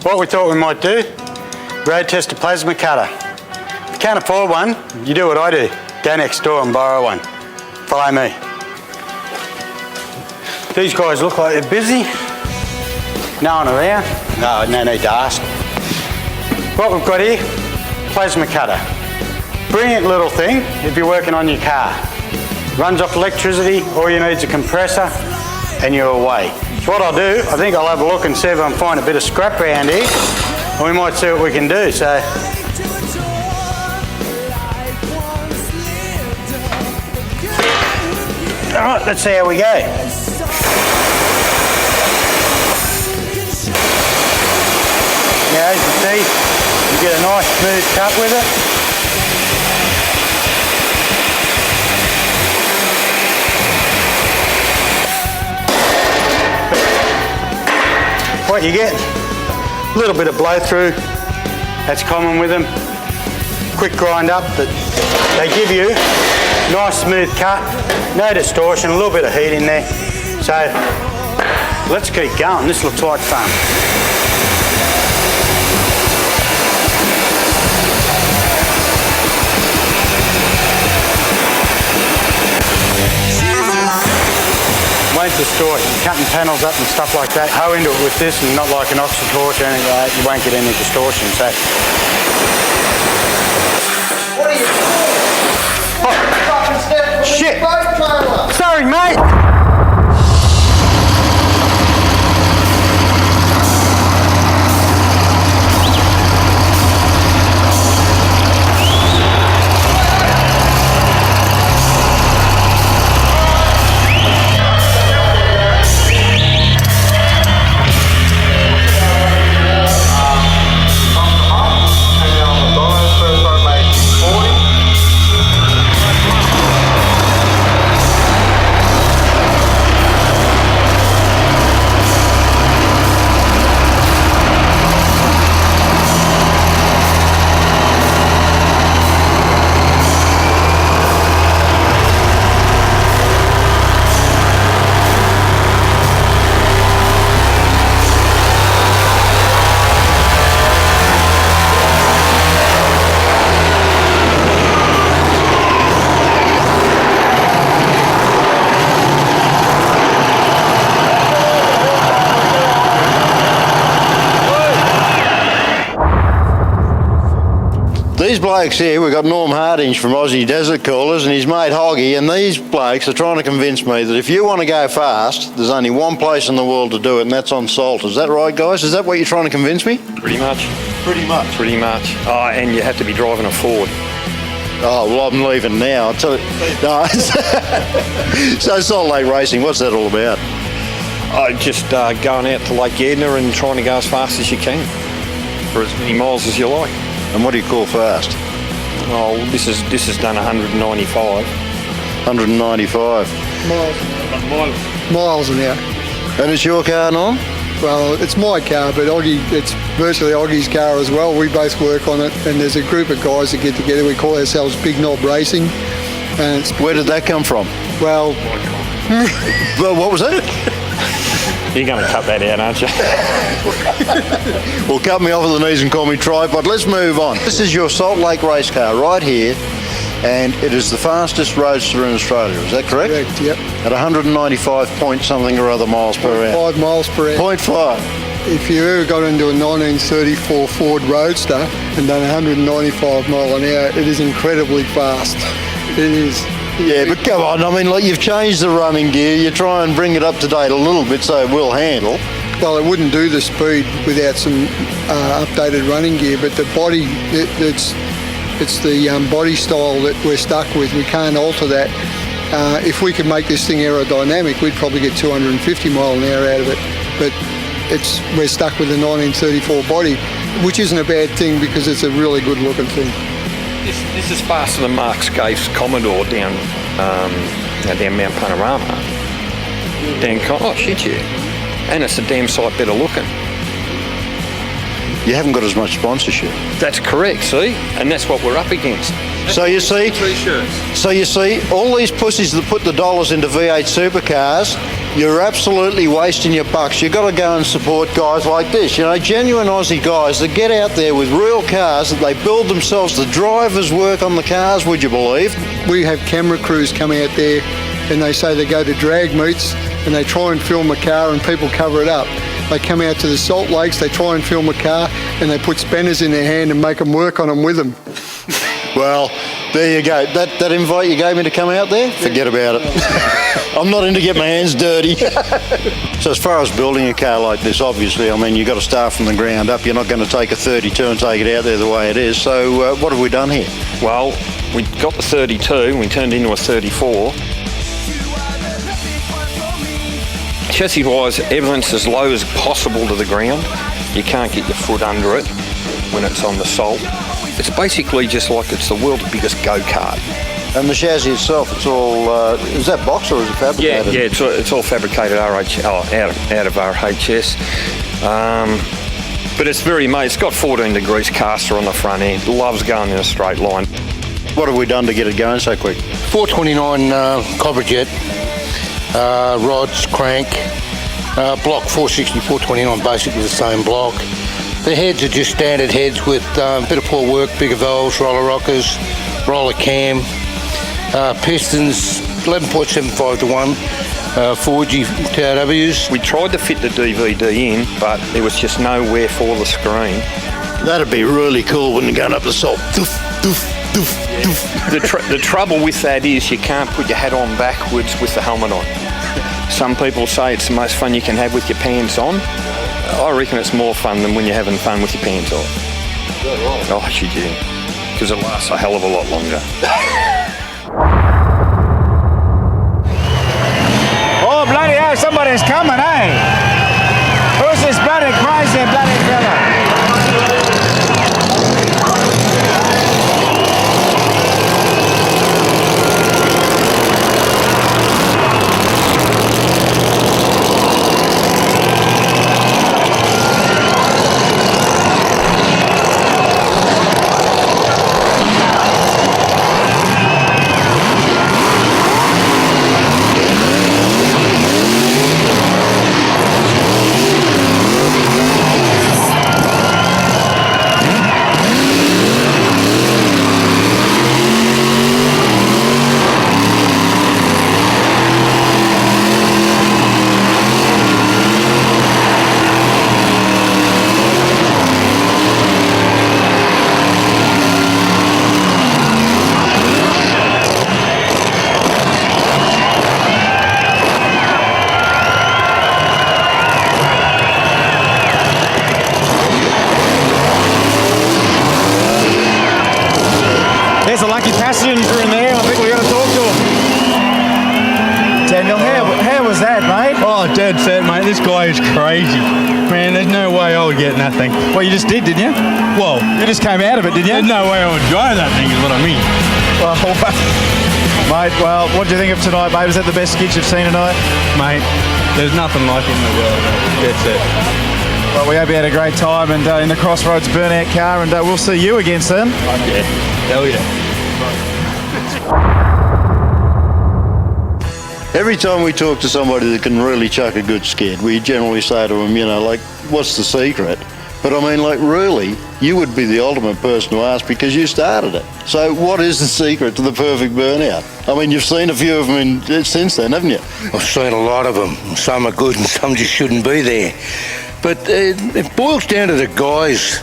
What we thought we might do, road test a plasma cutter. If you can't afford one, you do what I do. Go next door and borrow one. Follow me. These guys look like they're busy. No one around. No need to ask. What we've got here, plasma cutter. Brilliant little thing if you're working on your car. Runs off electricity, all you need is a compressor and you're away. So what I'll do, I think I'll have a look and see if I can find a bit of scrap around here and we might see what we can do. So, all right, let's see how we go. As you see, you get a nice smooth cut with it. What you get, a little bit of blow through, that's common with them. Quick grind up, but they give you a nice smooth cut, no distortion, a little bit of heat in there. So let's keep going, this looks like fun. Won't distort, cutting panels up and stuff like that. Hoe into it with this and not like an oxy torch or anything like that, you won't get any distortion. So. What are you doing? Oh. Shit! Sorry, mate! These blokes here, we've got Norm Hardinge from Aussie Desert Coolers and his mate Hoggy, and these blokes are trying to convince me that if you want to go fast, there's only one place in the world to do it, and that's on salt. Is that right, guys? Is that what you're trying to convince me? Pretty much. Pretty much? Pretty much. Oh, and you have to be driving a Ford. Oh, well, I'm leaving now. I'll tell you. No. So Salt Lake Racing, what's that all about? Just going out to Lake Yedna and trying to go as fast as you can for as many miles as you like. And what do you call fast? Oh, this is done 195. 195. Miles an hour. And it's your car, Norm? Well, it's my car, but it's virtually Oggy's car as well. We both work on it, and there's a group of guys that get together. We call ourselves Big Knob Racing. And where did that come from? Well, well, what was that? You're going to cut that out, aren't you? Well, cut me off at the knees and call me tripod. Let's move on. This is your Salt Lake race car right here, and it is the fastest roadster in Australia. Is that correct? Correct, yep. At 195 point something or other miles per hour. 5 miles per hour. 0.5. If you ever got into a 1934 Ford Roadster and done 195 mile an hour, it is incredibly fast. It is. Yeah, but come on, I mean, like, you've changed the running gear, you try and bring it up to date a little bit so it will handle. Well, it wouldn't do the speed without some updated running gear, but the body, it's the body style that we're stuck with. We can't alter that. If we could make this thing aerodynamic, we'd probably get 250 mile an hour out of it. But we're stuck with the 1934 body, which isn't a bad thing because it's a really good looking thing. This is faster than Mark Scaife's Commodore down Mount Panorama. Oh, shit, yeah. And it's a damn sight better looking. You haven't got as much sponsorship. That's correct, see? And that's what we're up against. So you see, all these pussies that put the dollars into V8 supercars, you're absolutely wasting your bucks. You've got to go and support guys like this, you know, genuine Aussie guys that get out there with real cars, that they build themselves. The drivers work on the cars, would you believe? We have camera crews come out there and they say they go to drag meets and they try and film a car and people cover it up. They come out to the salt lakes, they try and film a car and they put spanners in their hand and make them work on them with them. Well, there you go. That invite you gave me to come out there, forget about it. I'm not into getting my hands dirty. So as far as building a car like this, obviously, I mean, you've got to start from the ground up. You're not going to take a 32 and take it out there the way it is. So what have we done here? Well, we got the 32 and we turned into a 34. Chassis-wise, everything's as low as possible to the ground. You can't get your foot under it when it's on the salt. It's basically just like it's the world's biggest go-kart. And the chassis itself, it's all, is that box or is it fabricated? Yeah, it's all fabricated out of RHS. But it's very made. It's got 14 degrees caster on the front end. Loves going in a straight line. What have we done to get it going so quick? 429 copper jet, rods, crank, block 460, 429, basically the same block. The heads are just standard heads with a bit of poor work, bigger valves, roller rockers, roller cam, pistons, 11.75 to 1, 4G TRWs. We tried to fit the DVD in, but there was just nowhere for the screen. That'd be really cool when you're going up the salt. Doof, doof, doof, doof. The trouble with that is you can't put your hat on backwards with the helmet on. Some people say it's the most fun you can have with your pants on. I reckon it's more fun than when you're having fun with your pants off. Is that right? Oh, you do. Because it lasts a hell of a lot longer. Oh, bloody hell, somebody's coming, eh? Who's this bloody crazy bloody fella? There's a lucky passenger in there. I think we've got to talk to him. Daniel, how was that, mate? Oh, dead set, mate. This guy is crazy. Man, there's no way I would get nothing. Well, you just did, didn't you? Well, you just came out of it, didn't you? There's no way I would drive that thing is what I mean. Well, mate, well, what do you think of tonight, mate? Was that the best skit you've seen tonight? Mate, there's nothing like it in the world. Dead set. Well, we hope you had a great time and in the Crossroads burnout car, and we'll see you again soon. Yeah, hell yeah. Every time we talk to somebody that can really chuck a good skid, we generally say to them, you know, like, what's the secret? But I mean, like, really, you would be the ultimate person to ask because you started it. So what is the secret to the perfect burnout? I mean, you've seen a few of them since then, haven't you? I've seen a lot of them. Some are good and some just shouldn't be there. But it boils down to the guys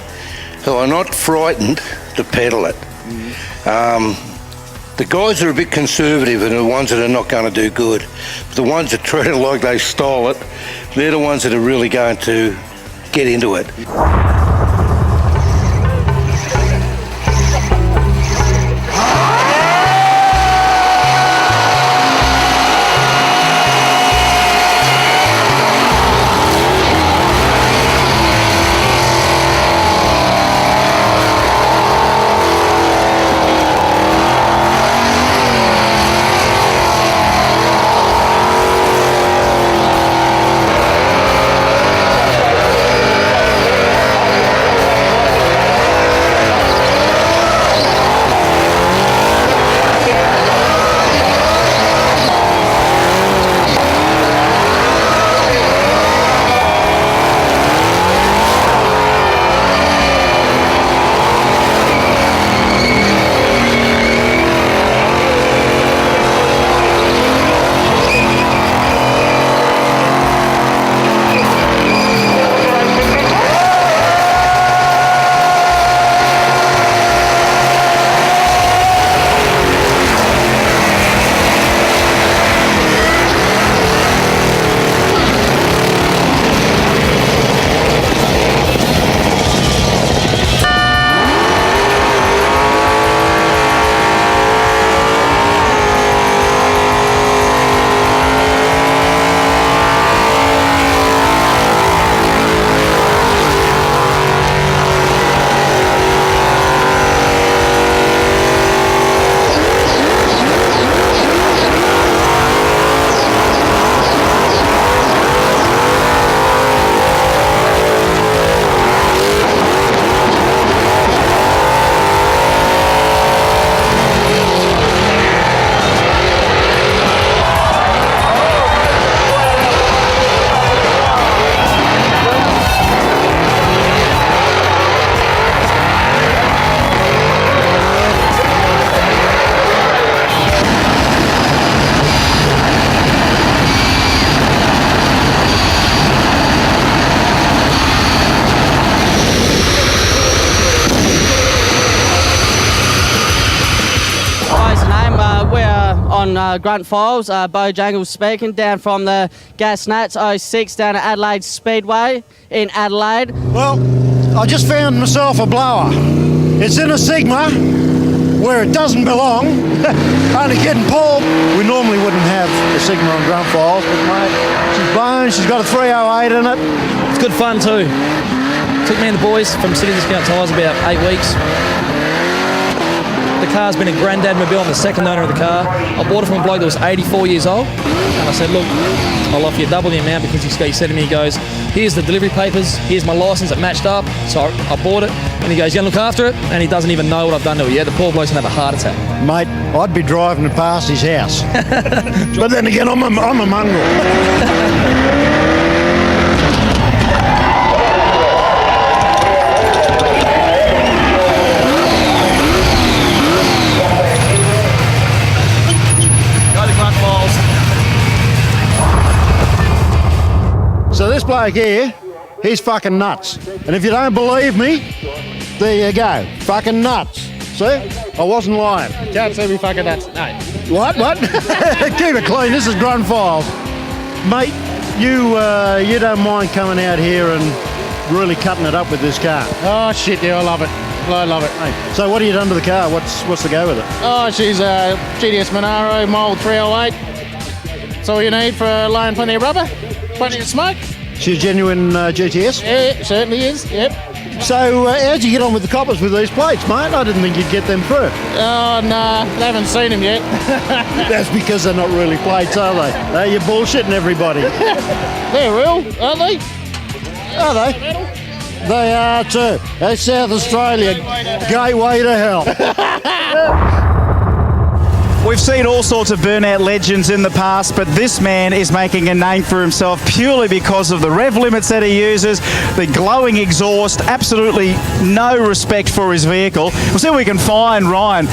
who are not frightened to pedal it. The guys that are a bit conservative are the ones that are not going to do good. But the ones that treat it like they stole it, they're the ones that are really going to get into it. on Grunt Files. Bojangles speaking, down from the GazzaNats 06 down at Adelaide Speedway in Adelaide. Well, I just found myself a blower. It's in a Sigma where it doesn't belong. Only getting pulled. We normally wouldn't have a Sigma on Grunt Files, but mate, she's blown. She's got a 308 in it. It's good fun too. Took me and the boys from City Discount Tyres about 8 weeks. The car's been a granddad mobile. I'm the second owner of the car. I bought it from a bloke that was 84 years old. And I said, look, I'll offer you double the amount because he said to me, he goes, here's the delivery papers, here's my licence, it matched up. So I bought it. And he goes, you going to look after it? And he doesn't even know what I've done to it yet. The poor bloke's going to have a heart attack. Mate, I'd be driving past his house. But then again, I'm a mongrel. So this bloke here, he's fucking nuts. And if you don't believe me, there you go. Fucking nuts. See? I wasn't lying. Can't say me fucking nuts. No. What? Keep it clean. This is Grunt Files. Mate, you don't mind coming out here and really cutting it up with this car? Oh, shit, yeah, I love it. I love it. Hey, so what have you done to the car? What's the go with it? Oh, she's a GDS Monaro mould 308. That's all you need for laying plenty of rubber. Plenty of smoke. She's a genuine GTS? Yeah, it certainly is, yep. So how'd you get on with the coppers with these plates, mate? I didn't think you'd get them through. Oh, no, they haven't seen them yet. That's because they're not really plates, are they? You're bullshitting everybody. They're real, aren't they? Are they? They are too. That's South Australia. Gateway to hell. We've seen all sorts of burnout legends in the past, but this man is making a name for himself purely because of the rev limits that he uses, the glowing exhaust, absolutely no respect for his vehicle. We'll see if we can find Ryan.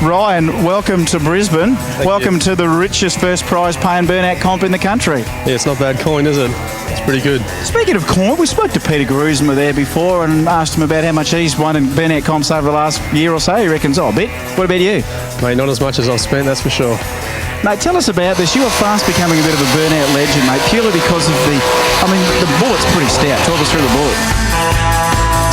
Ryan, welcome to Brisbane. Welcome to the richest first prize paying burnout comp in the country. Yeah, it's not bad coin, is it? It's pretty good. Speaking of coin, we spoke to Peter Gruzma there before and asked him about how much he's won in burnout comps over the last year or so. He reckons, a bit. What about you? Mate, not as much as I've spent, that's for sure. Mate, tell us about this. You are fast becoming a bit of a burnout legend, mate, purely because of the bullet's pretty stout. Talk us through the bullet.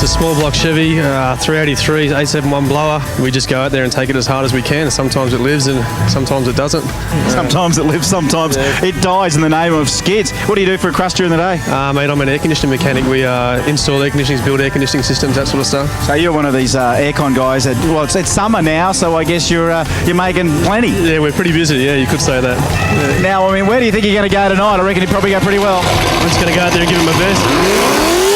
It's a small block Chevy, 383, 871 blower. We just go out there and take it as hard as we can. Sometimes it lives and sometimes it doesn't. Sometimes it lives, sometimes it dies in the name of skids. What do you do for a crush during the day? Mate, I'm an air conditioning mechanic. We install air conditionings, build air conditioning systems, that sort of stuff. So you're one of these aircon guys that, well, it's summer now, so I guess you're making plenty. Yeah, we're pretty busy, yeah, you could say that. Yeah. Now, I mean, where do you think you're going to go tonight? I reckon you'd probably go pretty well. I'm just going to go out there and give it my best.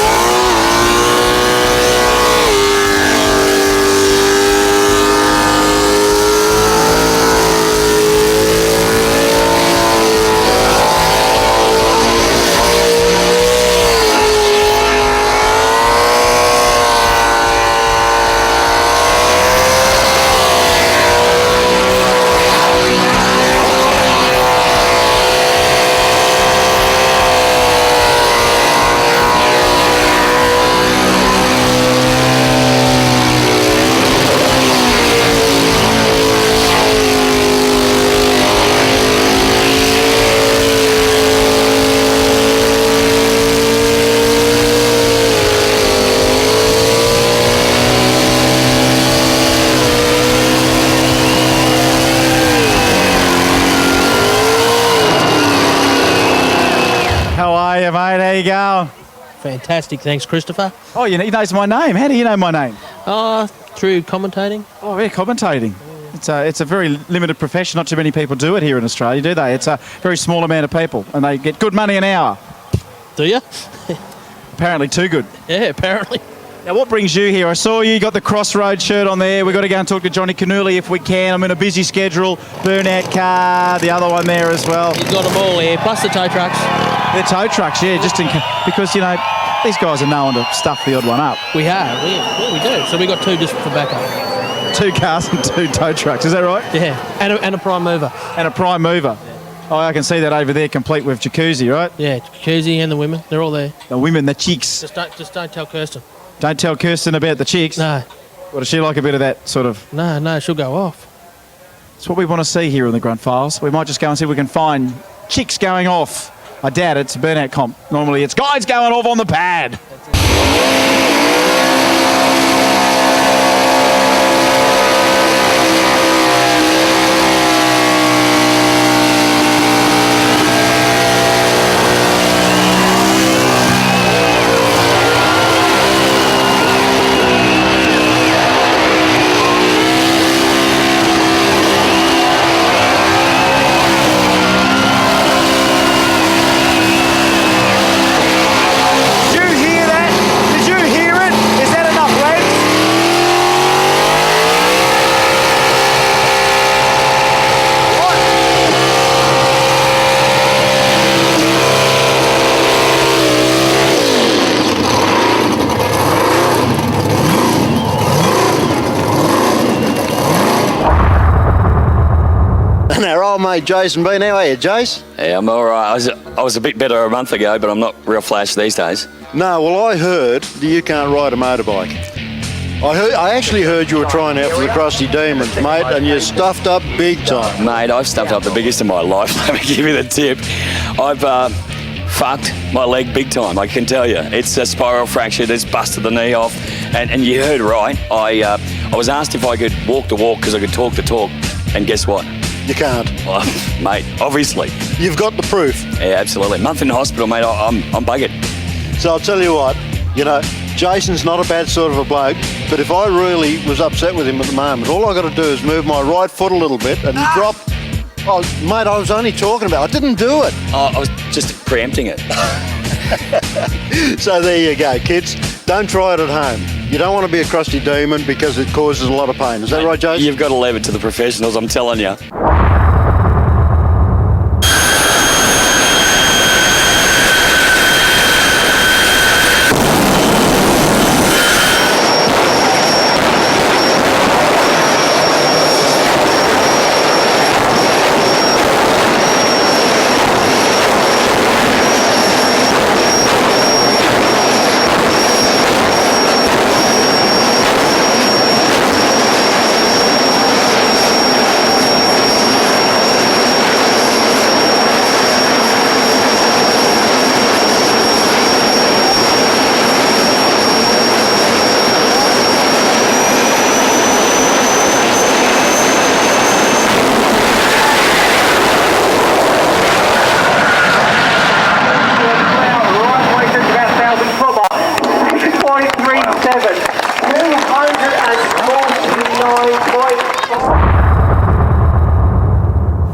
Mate, how you going? Fantastic, thanks, Christopher. Oh, he knows my name. How do you know my name? Through commentating. Oh, yeah, commentating. It's a very limited profession. Not too many people do it here in Australia, do they? It's a very small amount of people, and they get good money an hour. Do you? Apparently too good. Yeah, apparently. Now, what brings you here? I saw you got the Crossroads shirt on there. We've got to go and talk to Johnny Canuli if we can. I'm in a busy schedule. Burnout car, the other one there as well. You've got them all here, plus the tow trucks. The tow trucks, yeah, just because, you know, these guys are known to stuff the odd one up. We have, we do. So we got two just for backup. 2 cars and 2 tow trucks, is that right? Yeah, and a prime mover. And a prime mover. Oh, I can see that over there, complete with jacuzzi, right? Yeah, jacuzzi and the women, they're all there. The women, the chicks. Just don't tell Kirsten. Don't tell Kirsten about the chicks? No. What, does she like a bit of that sort of... No, she'll go off. It's what we want to see here in the Grunt Files. We might just go and see if we can find chicks going off. I doubt it. It's a burnout comp. Normally it's guys going off on the pad. And our old mate Jason Bean, how are you, Jace? Yeah, I'm all right. I was a bit better a month ago, but I'm not real flash these days. No, well, I heard that you can't ride a motorbike. I actually heard you were trying out for the Crusty Demons, mate, and you stuffed up big time. Mate, I've stuffed up the biggest of my life. Let me give you the tip. I've fucked my leg big time, I can tell you. It's a spiral fractured, it's busted the knee off, and you heard right. I was asked if I could walk the walk because I could talk the talk, and guess what? You can't. Well, mate, obviously. You've got the proof. Yeah, absolutely. Month in the hospital, mate, I'm buggered. So I'll tell you what, you know, Jason's not a bad sort of a bloke, but if I really was upset with him at the moment, all I got to do is move my right foot a little bit and drop. Oh, mate, I was only talking about it. I didn't do it. Oh, I was just preempting it. So there you go, kids. Don't try it at home. You don't want to be a crusty demon because it causes a lot of pain. Is that right, Jason? You've got to leave it to the professionals, I'm telling you.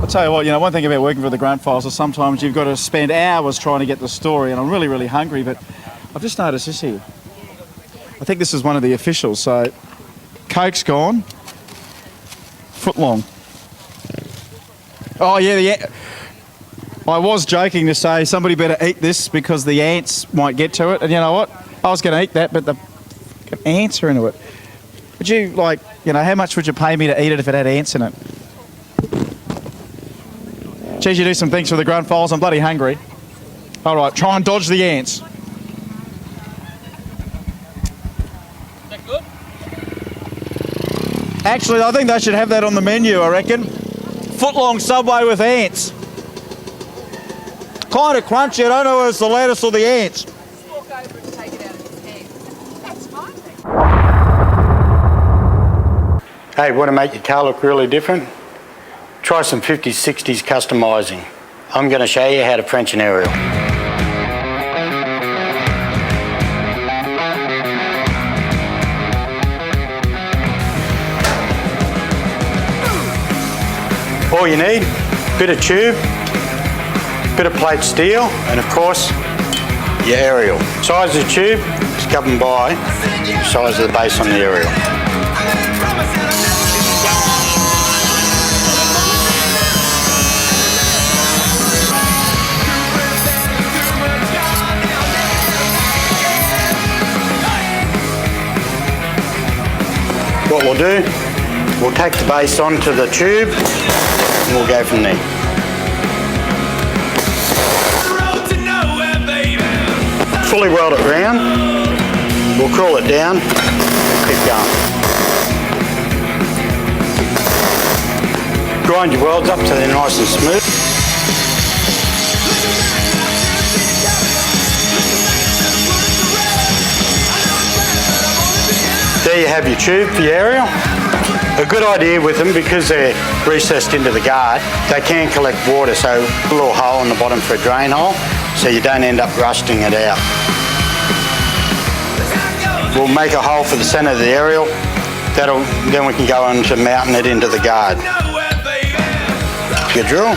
Tell you what, you know, one thing about working for the Grunt Files is sometimes you've got to spend hours trying to get the story, and I'm really, really hungry, but I've just noticed this here. I think this is one of the officials, so Coke's gone, foot long. Oh yeah, I was joking to say somebody better eat this because the ants might get to it, and you know what? I was going to eat that, but the ants are into it. Would you, like, you know, how much would you pay me to eat it if it had ants in it? Geez, you do some things for the Grunt Files. I'm bloody hungry. All right, try and dodge the ants. Is that good? Actually, I think they should have that on the menu, I reckon. Foot-long Subway with ants. Kind of crunchy. I don't know whether it's the lettuce or the ants. Walk over and take it out of his hand. That's fine. Hey, want to make your car look really different? Try some 50s, 60s customising. I'm going to show you how to French an aerial. All you need, bit of tube, bit of plate steel, and of course, your aerial. Size of the tube is governed by the size of the base on the aerial. What we'll do, we'll take the base onto the tube and we'll go from there. Fully weld it round, we'll cool it down, keep going. Grind your welds up so they're nice and smooth. There you have your tube for your aerial. A good idea with them, because they're recessed into the guard, they can collect water, so a little hole in the bottom for a drain hole, so you don't end up rusting it out. We'll make a hole for the centre of the aerial. Then we can go on to mounting it into the guard. Your drill.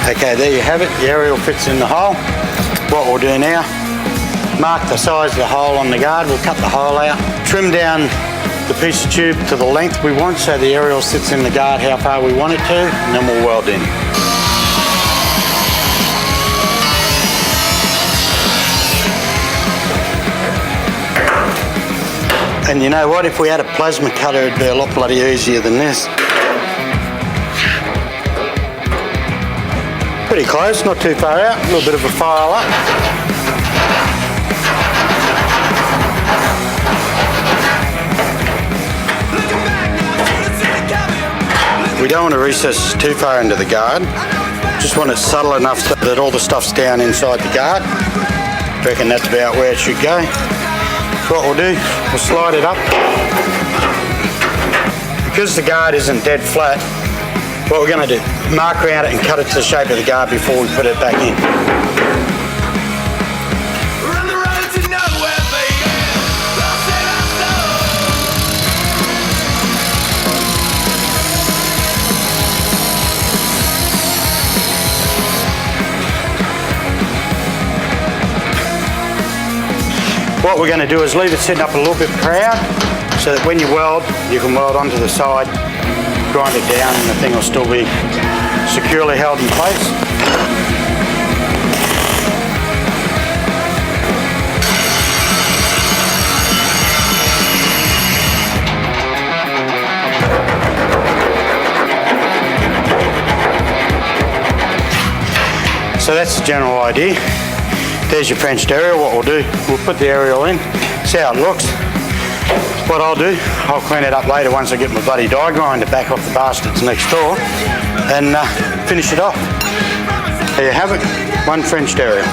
Okay, there you have it. The aerial fits in the hole. What we'll do now, mark the size of the hole on the guard. We'll cut the hole out, trim down the piece of tube to the length we want so the aerial sits in the guard how far we want it to, and then we'll weld in. And you know what, if we had a plasma cutter it'd be a lot bloody easier than this. Pretty close, not too far out, a little bit of a file up. We don't want to recess too far into the guard, just want it subtle enough so that all the stuff's down inside the guard. I reckon that's about where it should go. So what we'll do, we'll slide it up. Because the guard isn't dead flat, what we're going to do, mark around it and cut it to the shape of the guard before we put it back in. What we're going to do is leave it sitting up a little bit proud so that when you weld, you can weld onto the side, grind it down, and the thing will still be securely held in place. So that's the general idea. There's your French aerial. What we'll do, we'll put the aerial in, see how it looks. What I'll do, I'll clean it up later once I get my bloody die grinder back off the bastards next door and finish it off. There you have it, one French aerial.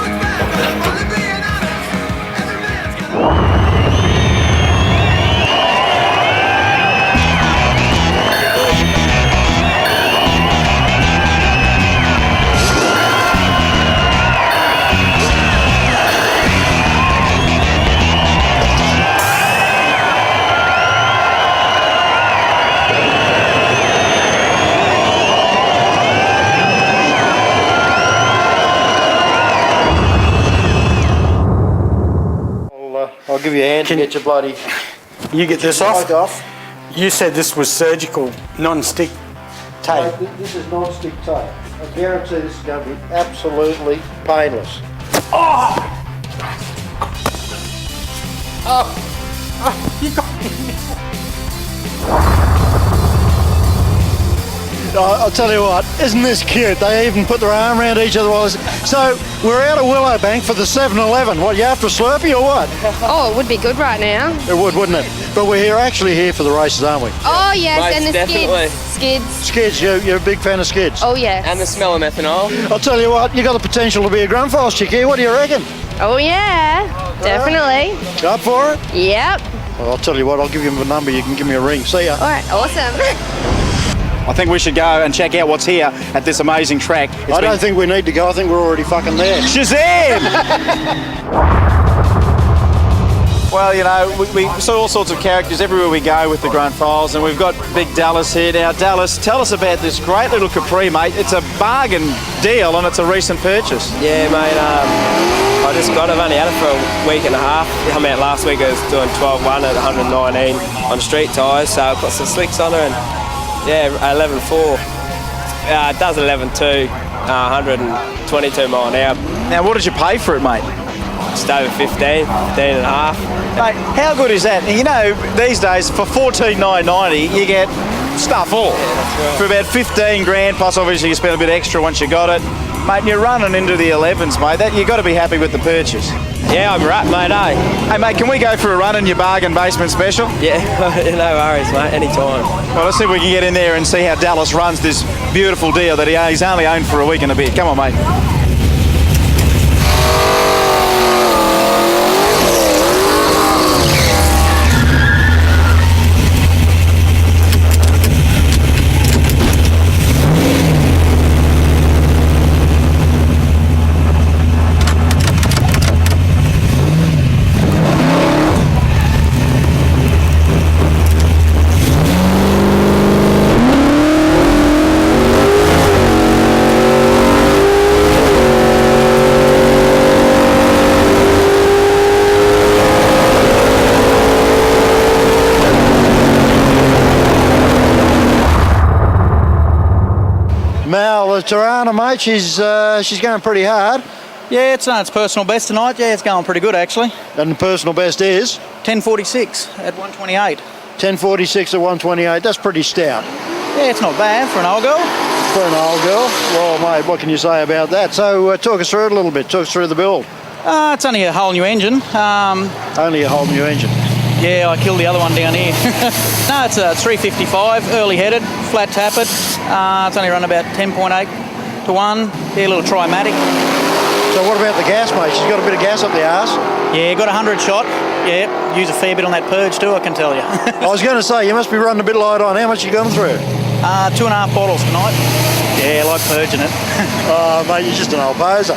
I'll give you a hand to get your bloody... You get this off? You said this was surgical, non-stick tape. Mate, this is non-stick tape. I guarantee this is going to be absolutely painless. Oh! You got me. I'll tell you what, isn't this cute? They even put their arm around each other. So we're out of Willowbank for the 7-Eleven. What, you after a Slurpee or what? Oh, it would be good right now. It would, wouldn't it? But we're actually here for the races, aren't we? Oh, yes, Most and the definitely. skids. Skids, you're a big fan of skids? Oh, yes. And the smell of methanol. I'll tell you what, you got the potential to be a Grunt Files chick here. What do you reckon? Oh, yeah, definitely. Up for it? Yep. Well, I'll tell you what, I'll give you a number, you can give me a ring. See ya. All right, awesome. I think we should go and check out what's here at this amazing track. I don't think we need to go, I think we're already fucking there. Shazam! Well, you know, we see all sorts of characters everywhere we go with the Grunt Files, and we've got Big Dallas here now. Dallas, tell us about this great little Capri, mate. It's a bargain deal, and it's a recent purchase. Yeah, mate. I just got it. I've only had it for a week and a half. I mean, last week I was doing 12.1 at 119 on street tyres, so I put some slicks on her, and yeah, 11.4. It does 11.2, 122 mile an hour. Now, what did you pay for it, mate? Just over 15 and a half. Mate, how good is that? You know, these days for $14,990 you get stuff all. Yeah, that's right. For about 15 grand, plus obviously you spend a bit extra once you got it. Mate, you're running into the 11s, mate. You've got to be happy with the purchase. Yeah, I'm right, mate, Hey, mate, can we go for a run in your bargain basement special? Yeah, no worries, mate, anytime. Well, let's see if we can get in there and see how Dallas runs this beautiful deal that he's only owned for a week and a bit. Come on, mate. Mal, the Tirana, mate, she's going pretty hard. Yeah, it's personal best tonight. Yeah, it's going pretty good, actually. And the personal best is? 10:46 at 128. 10:46 at 128, that's pretty stout. Yeah, it's not bad for an old girl. For an old girl? Well, mate, what can you say about that? So talk us through it a little bit. Talk us through the build. It's only a whole new engine. Only a whole new engine? Yeah, I killed the other one down here. No, it's a 355, early headed, flat tappet. It's only run about 10.8 to 1. Yeah, a little trimatic. So what about the gas, mate? She's got a bit of gas up the arse? Yeah, got a 100 shot. Yeah, use a fair bit on that purge too, I can tell you. I was going to say, you must be running a bit light on. How much you gone through? 2.5 bottles tonight. Yeah, I like purging it. Oh, mate, you're just an old poser.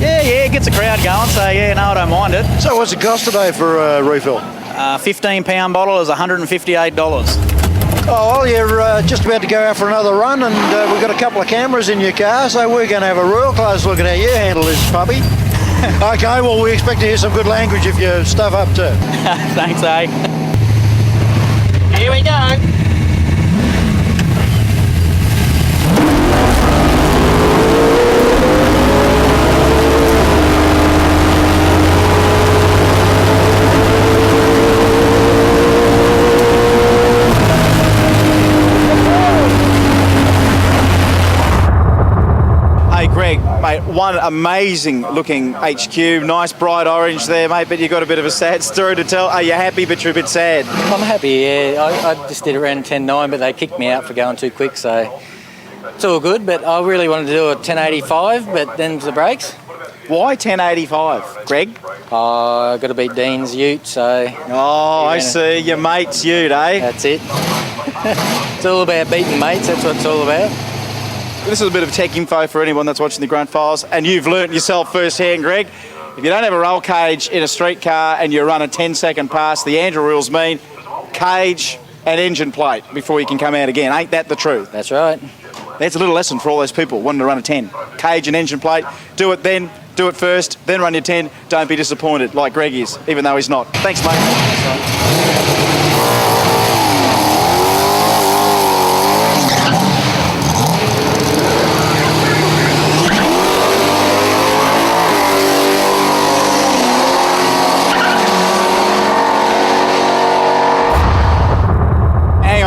Yeah, it gets a crowd going, so yeah, no, I don't mind it. So what's it cost today for a refill? 15-pound bottle is $158. Oh, well, you're just about to go out for another run, and we've got a couple of cameras in your car, so we're going to have a real close look at how you handle this puppy. Okay, well, we expect to hear some good language if you stuff up too. Thanks, eh? Here we go. Hey, Greg, mate, one amazing looking HQ, nice bright orange there, mate, but you've got a bit of a sad story to tell. Are you happy, but you're a bit sad? I'm happy, yeah. I just did around 10.9, but they kicked me out for going too quick, so it's all good. But I really wanted to do a 10.85, but then the brakes. Why 10.85, Greg? I got to beat Dean's ute, so... Oh, I see, your mate's ute, eh? That's it. It's all about beating mates, that's what it's all about. This is a bit of tech info for anyone that's watching the Grunt Files, and you've learnt yourself firsthand, Greg. If you don't have a roll cage in a street car and you run a 10-second pass, the Andrew rules mean cage and engine plate before you can come out again. Ain't that the truth? That's right. That's a little lesson for all those people wanting to run a 10. Cage and engine plate. Do it then, do it first, then run your 10. Don't be disappointed like Greg is, even though he's not. Thanks, mate.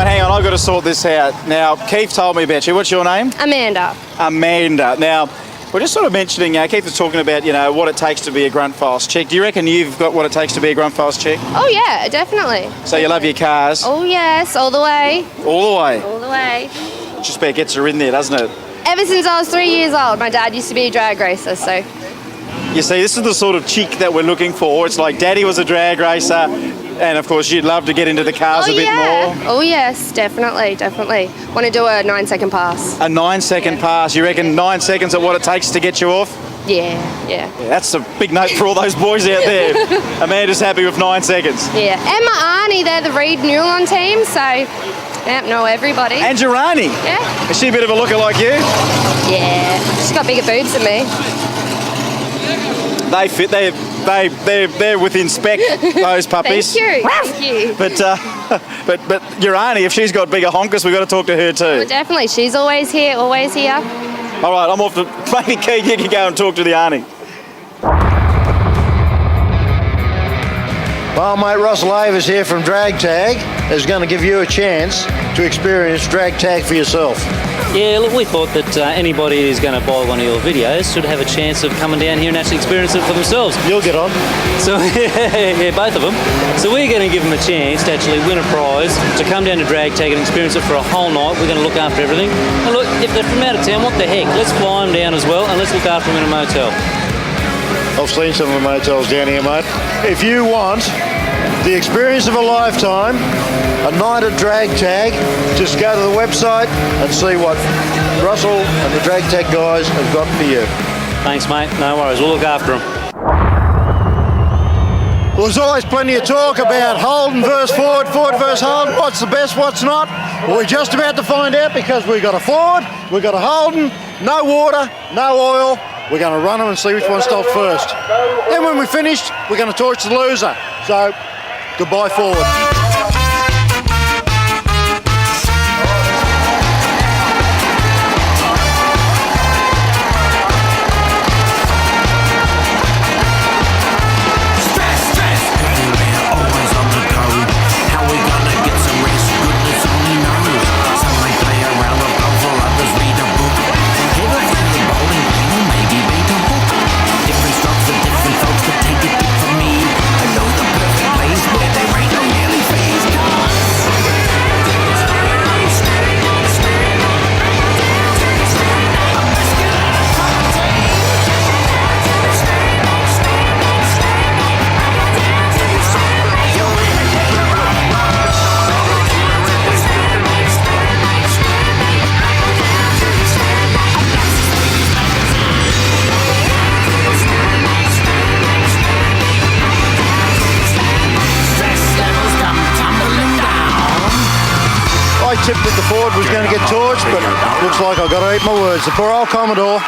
Hang on, I've got to sort this out. Now, Keith told me about you. What's your name? Amanda. Amanda. Now, we're just sort of mentioning, Keith was talking about, what it takes to be a Grunt Files chick. Do you reckon you've got what it takes to be a Grunt Files chick? Oh yeah, definitely. So you love your cars? Oh yes, all the way. All the way? All the way. Just about gets her in there, doesn't it? Ever since I was 3 years old, my dad used to be a drag racer, so. You see, this is the sort of chick that we're looking for. It's like Daddy was a drag racer, and of course you'd love to get into the cars a bit more. Oh yes, definitely. Want to do a 9-second pass. A 9-second pass. You reckon 9 seconds are what it takes to get you off? Yeah. That's a big note for all those boys out there. Amanda's happy with 9 seconds. Yeah, and my auntie, they're the Reed Newlon team, so know everybody. And Girani? Yeah. Is she a bit of a looker like you? Yeah, she's got bigger boobs than me. They fit. They're within spec. Those puppies. Thank you. But your auntie, if she's got bigger honkers, we've got to talk to her too. Well, definitely, she's always here. All right, I'm off to maybe Keith. You can go and talk to the auntie. Well, mate, Russell Avers here from Drag Tag is going to give you a chance to experience drag tag for yourself. Yeah, look, we thought that anybody who's going to buy one of your videos should have a chance of coming down here and actually experience it for themselves. You'll get on. So, yeah, both of them. So we're going to give them a chance to actually win a prize, to come down to Drag Tag and experience it for a whole night. We're going to look after everything. And look, if they're from out of town, what the heck? Let's fly them down as well and let's look after them in a motel. I've seen some of the motels down here, mate. If you want the experience of a lifetime, a night at Drag Tag, just go to the website and see what Russell and the Drag Tag guys have got for you. Thanks, mate. No worries. We'll look after them. Well, there's always plenty of talk about Holden versus Ford, Ford versus Holden. What's the best, what's not? Well, we're just about to find out because we've got a Ford, we've got a Holden, no water, no oil. We're going to run them and see which one stops first. Then when we're finished, we're going to torch the loser. So, goodbye, Ford. I tipped that the Ford was going to get torched, but looks like I've got to eat my words. The poor old Commodore.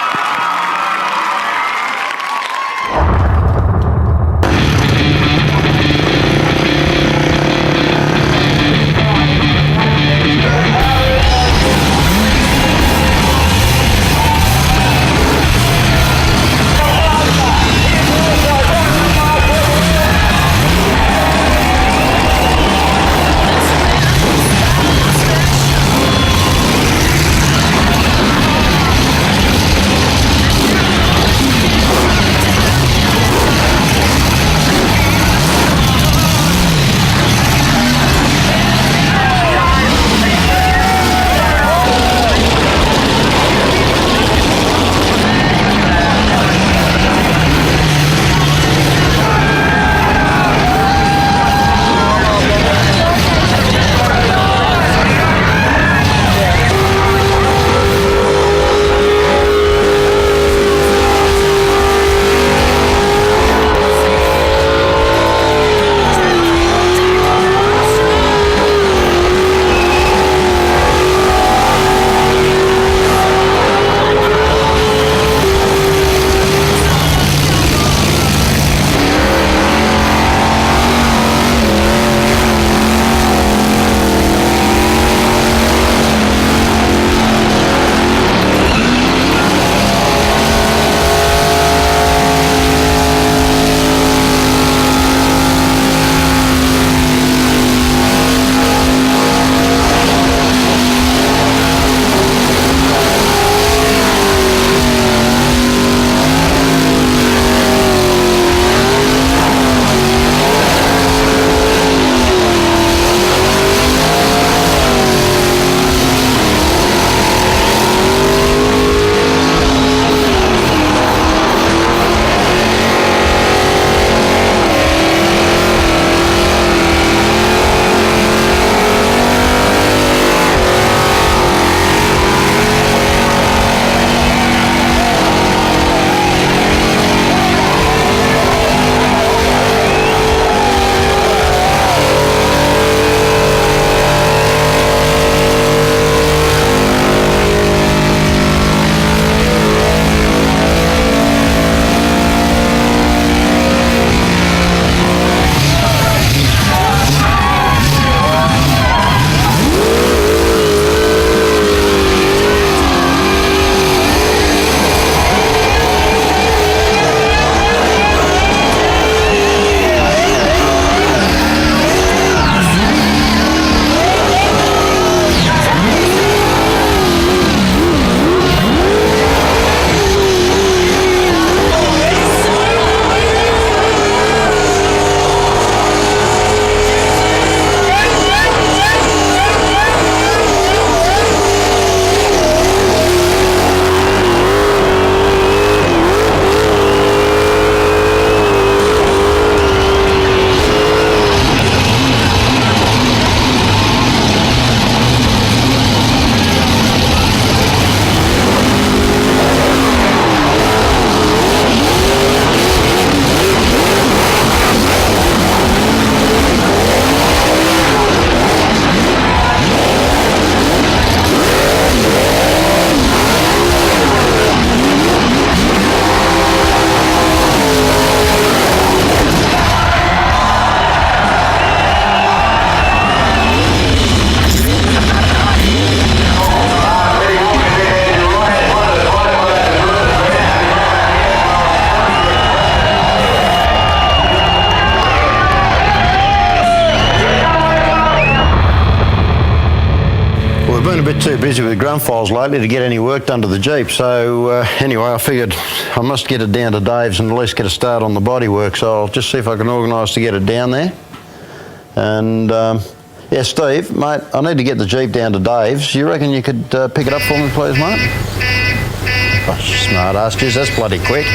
a bit too busy with Grunt files lately to get any work done to the Jeep. So anyway, I figured I must get it down to Dave's and at least get a start on the bodywork. So I'll just see if I can organise to get it down there. And yeah, Steve, mate, I need to get the Jeep down to Dave's. You reckon you could pick it up for me, please, mate? Oh, smart ass, geez, that's bloody quick.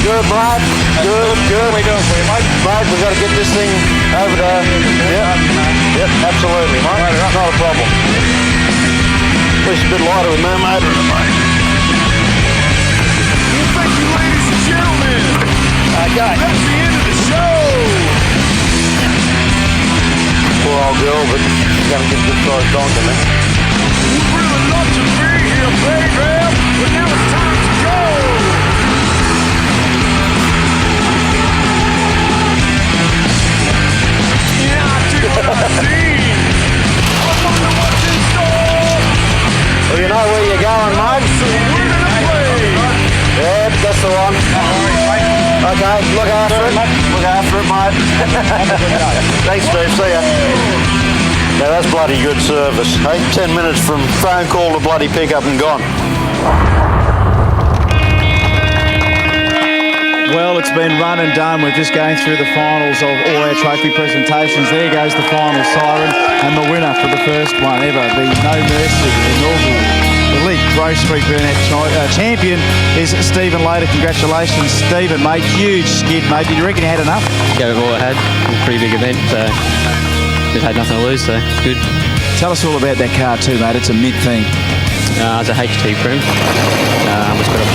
Good, Brad. Good. What are we doing for you, mate? Mate, we've got to get this thing over to... Yep, absolutely, mate. Not a problem. At least a bit lighter with no motor in it, mate. Thank you, ladies and gentlemen. Okay. That's the end of the show. Poor old girl, but she's going to get a good sized donk in there. We'd really love to be here, baby, but now it's time to go. Yeah, I do what I see. I wonder what's in store. Well, you know where you're going, mate. So we're gonna play. Yep, that's the one. Okay, look after it. Look after it, mate. Thanks, Steve. See ya. Now that's bloody good service. Hey, 10 minutes from phone call to bloody pickup and gone. Well, it's been run and done. We're just going through the finals of all our trophy presentations. There goes the final siren and the winner for the first one ever, the No Mercy inaugural Elite Grocery Burnout champion is Stephen Lader. Congratulations, Stephen, mate. Huge skid, mate. Did you reckon you had enough? Gave it all I had. It was a pretty big event, so just had nothing to lose, so it's good. Tell us all about that car too, mate. It's a mid thing. It's a HT Prim. It's got a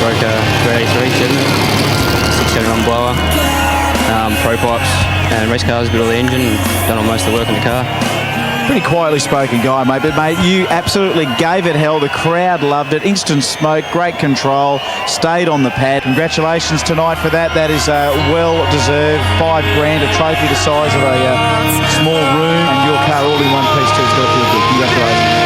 Stroker 383 6-7 on blower, pro pipes and race cars, got all the engine and done all most of the work in the car. Pretty quietly spoken guy, mate, but mate, you absolutely gave it hell. The crowd loved it. Instant smoke, great control, stayed on the pad. Congratulations tonight for that. That is well deserved. $5 grand, a trophy the size of a small room, and your car all in one piece too. It's got to feel good. Congratulations.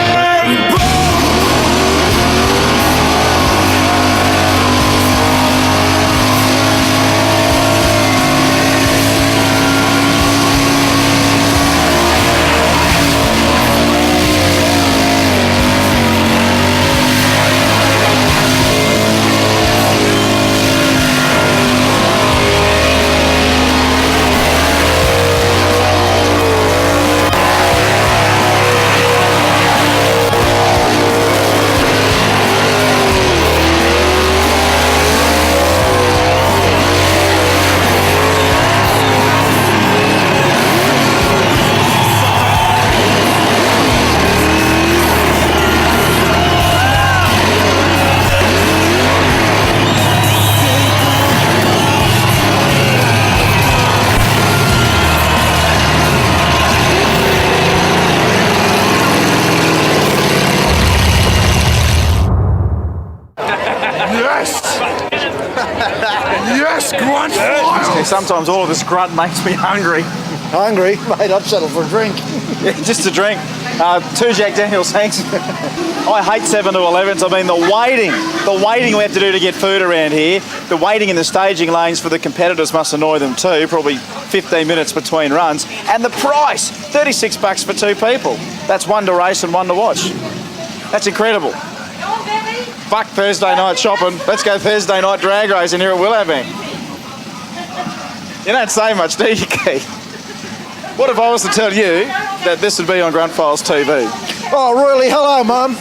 Yes, Grunt files. Sometimes all of this grunt makes me hungry. Hungry? Mate, I'd settle for a drink. Yeah, just a drink. 2 Jack Daniels, thanks. I hate 7 to 11s. I mean, the waiting we have to do to get food around here, the waiting in the staging lanes for the competitors must annoy them too, probably 15 minutes between runs. And the price, $36 for 2 people. That's one to race and one to watch. That's incredible. Fuck Thursday night shopping. Let's go Thursday night drag racing here at Willowbank. You don't say much, do you, Keith? What if I was to tell you that this would be on Grunt Files TV? Oh, really? Hello, Mum.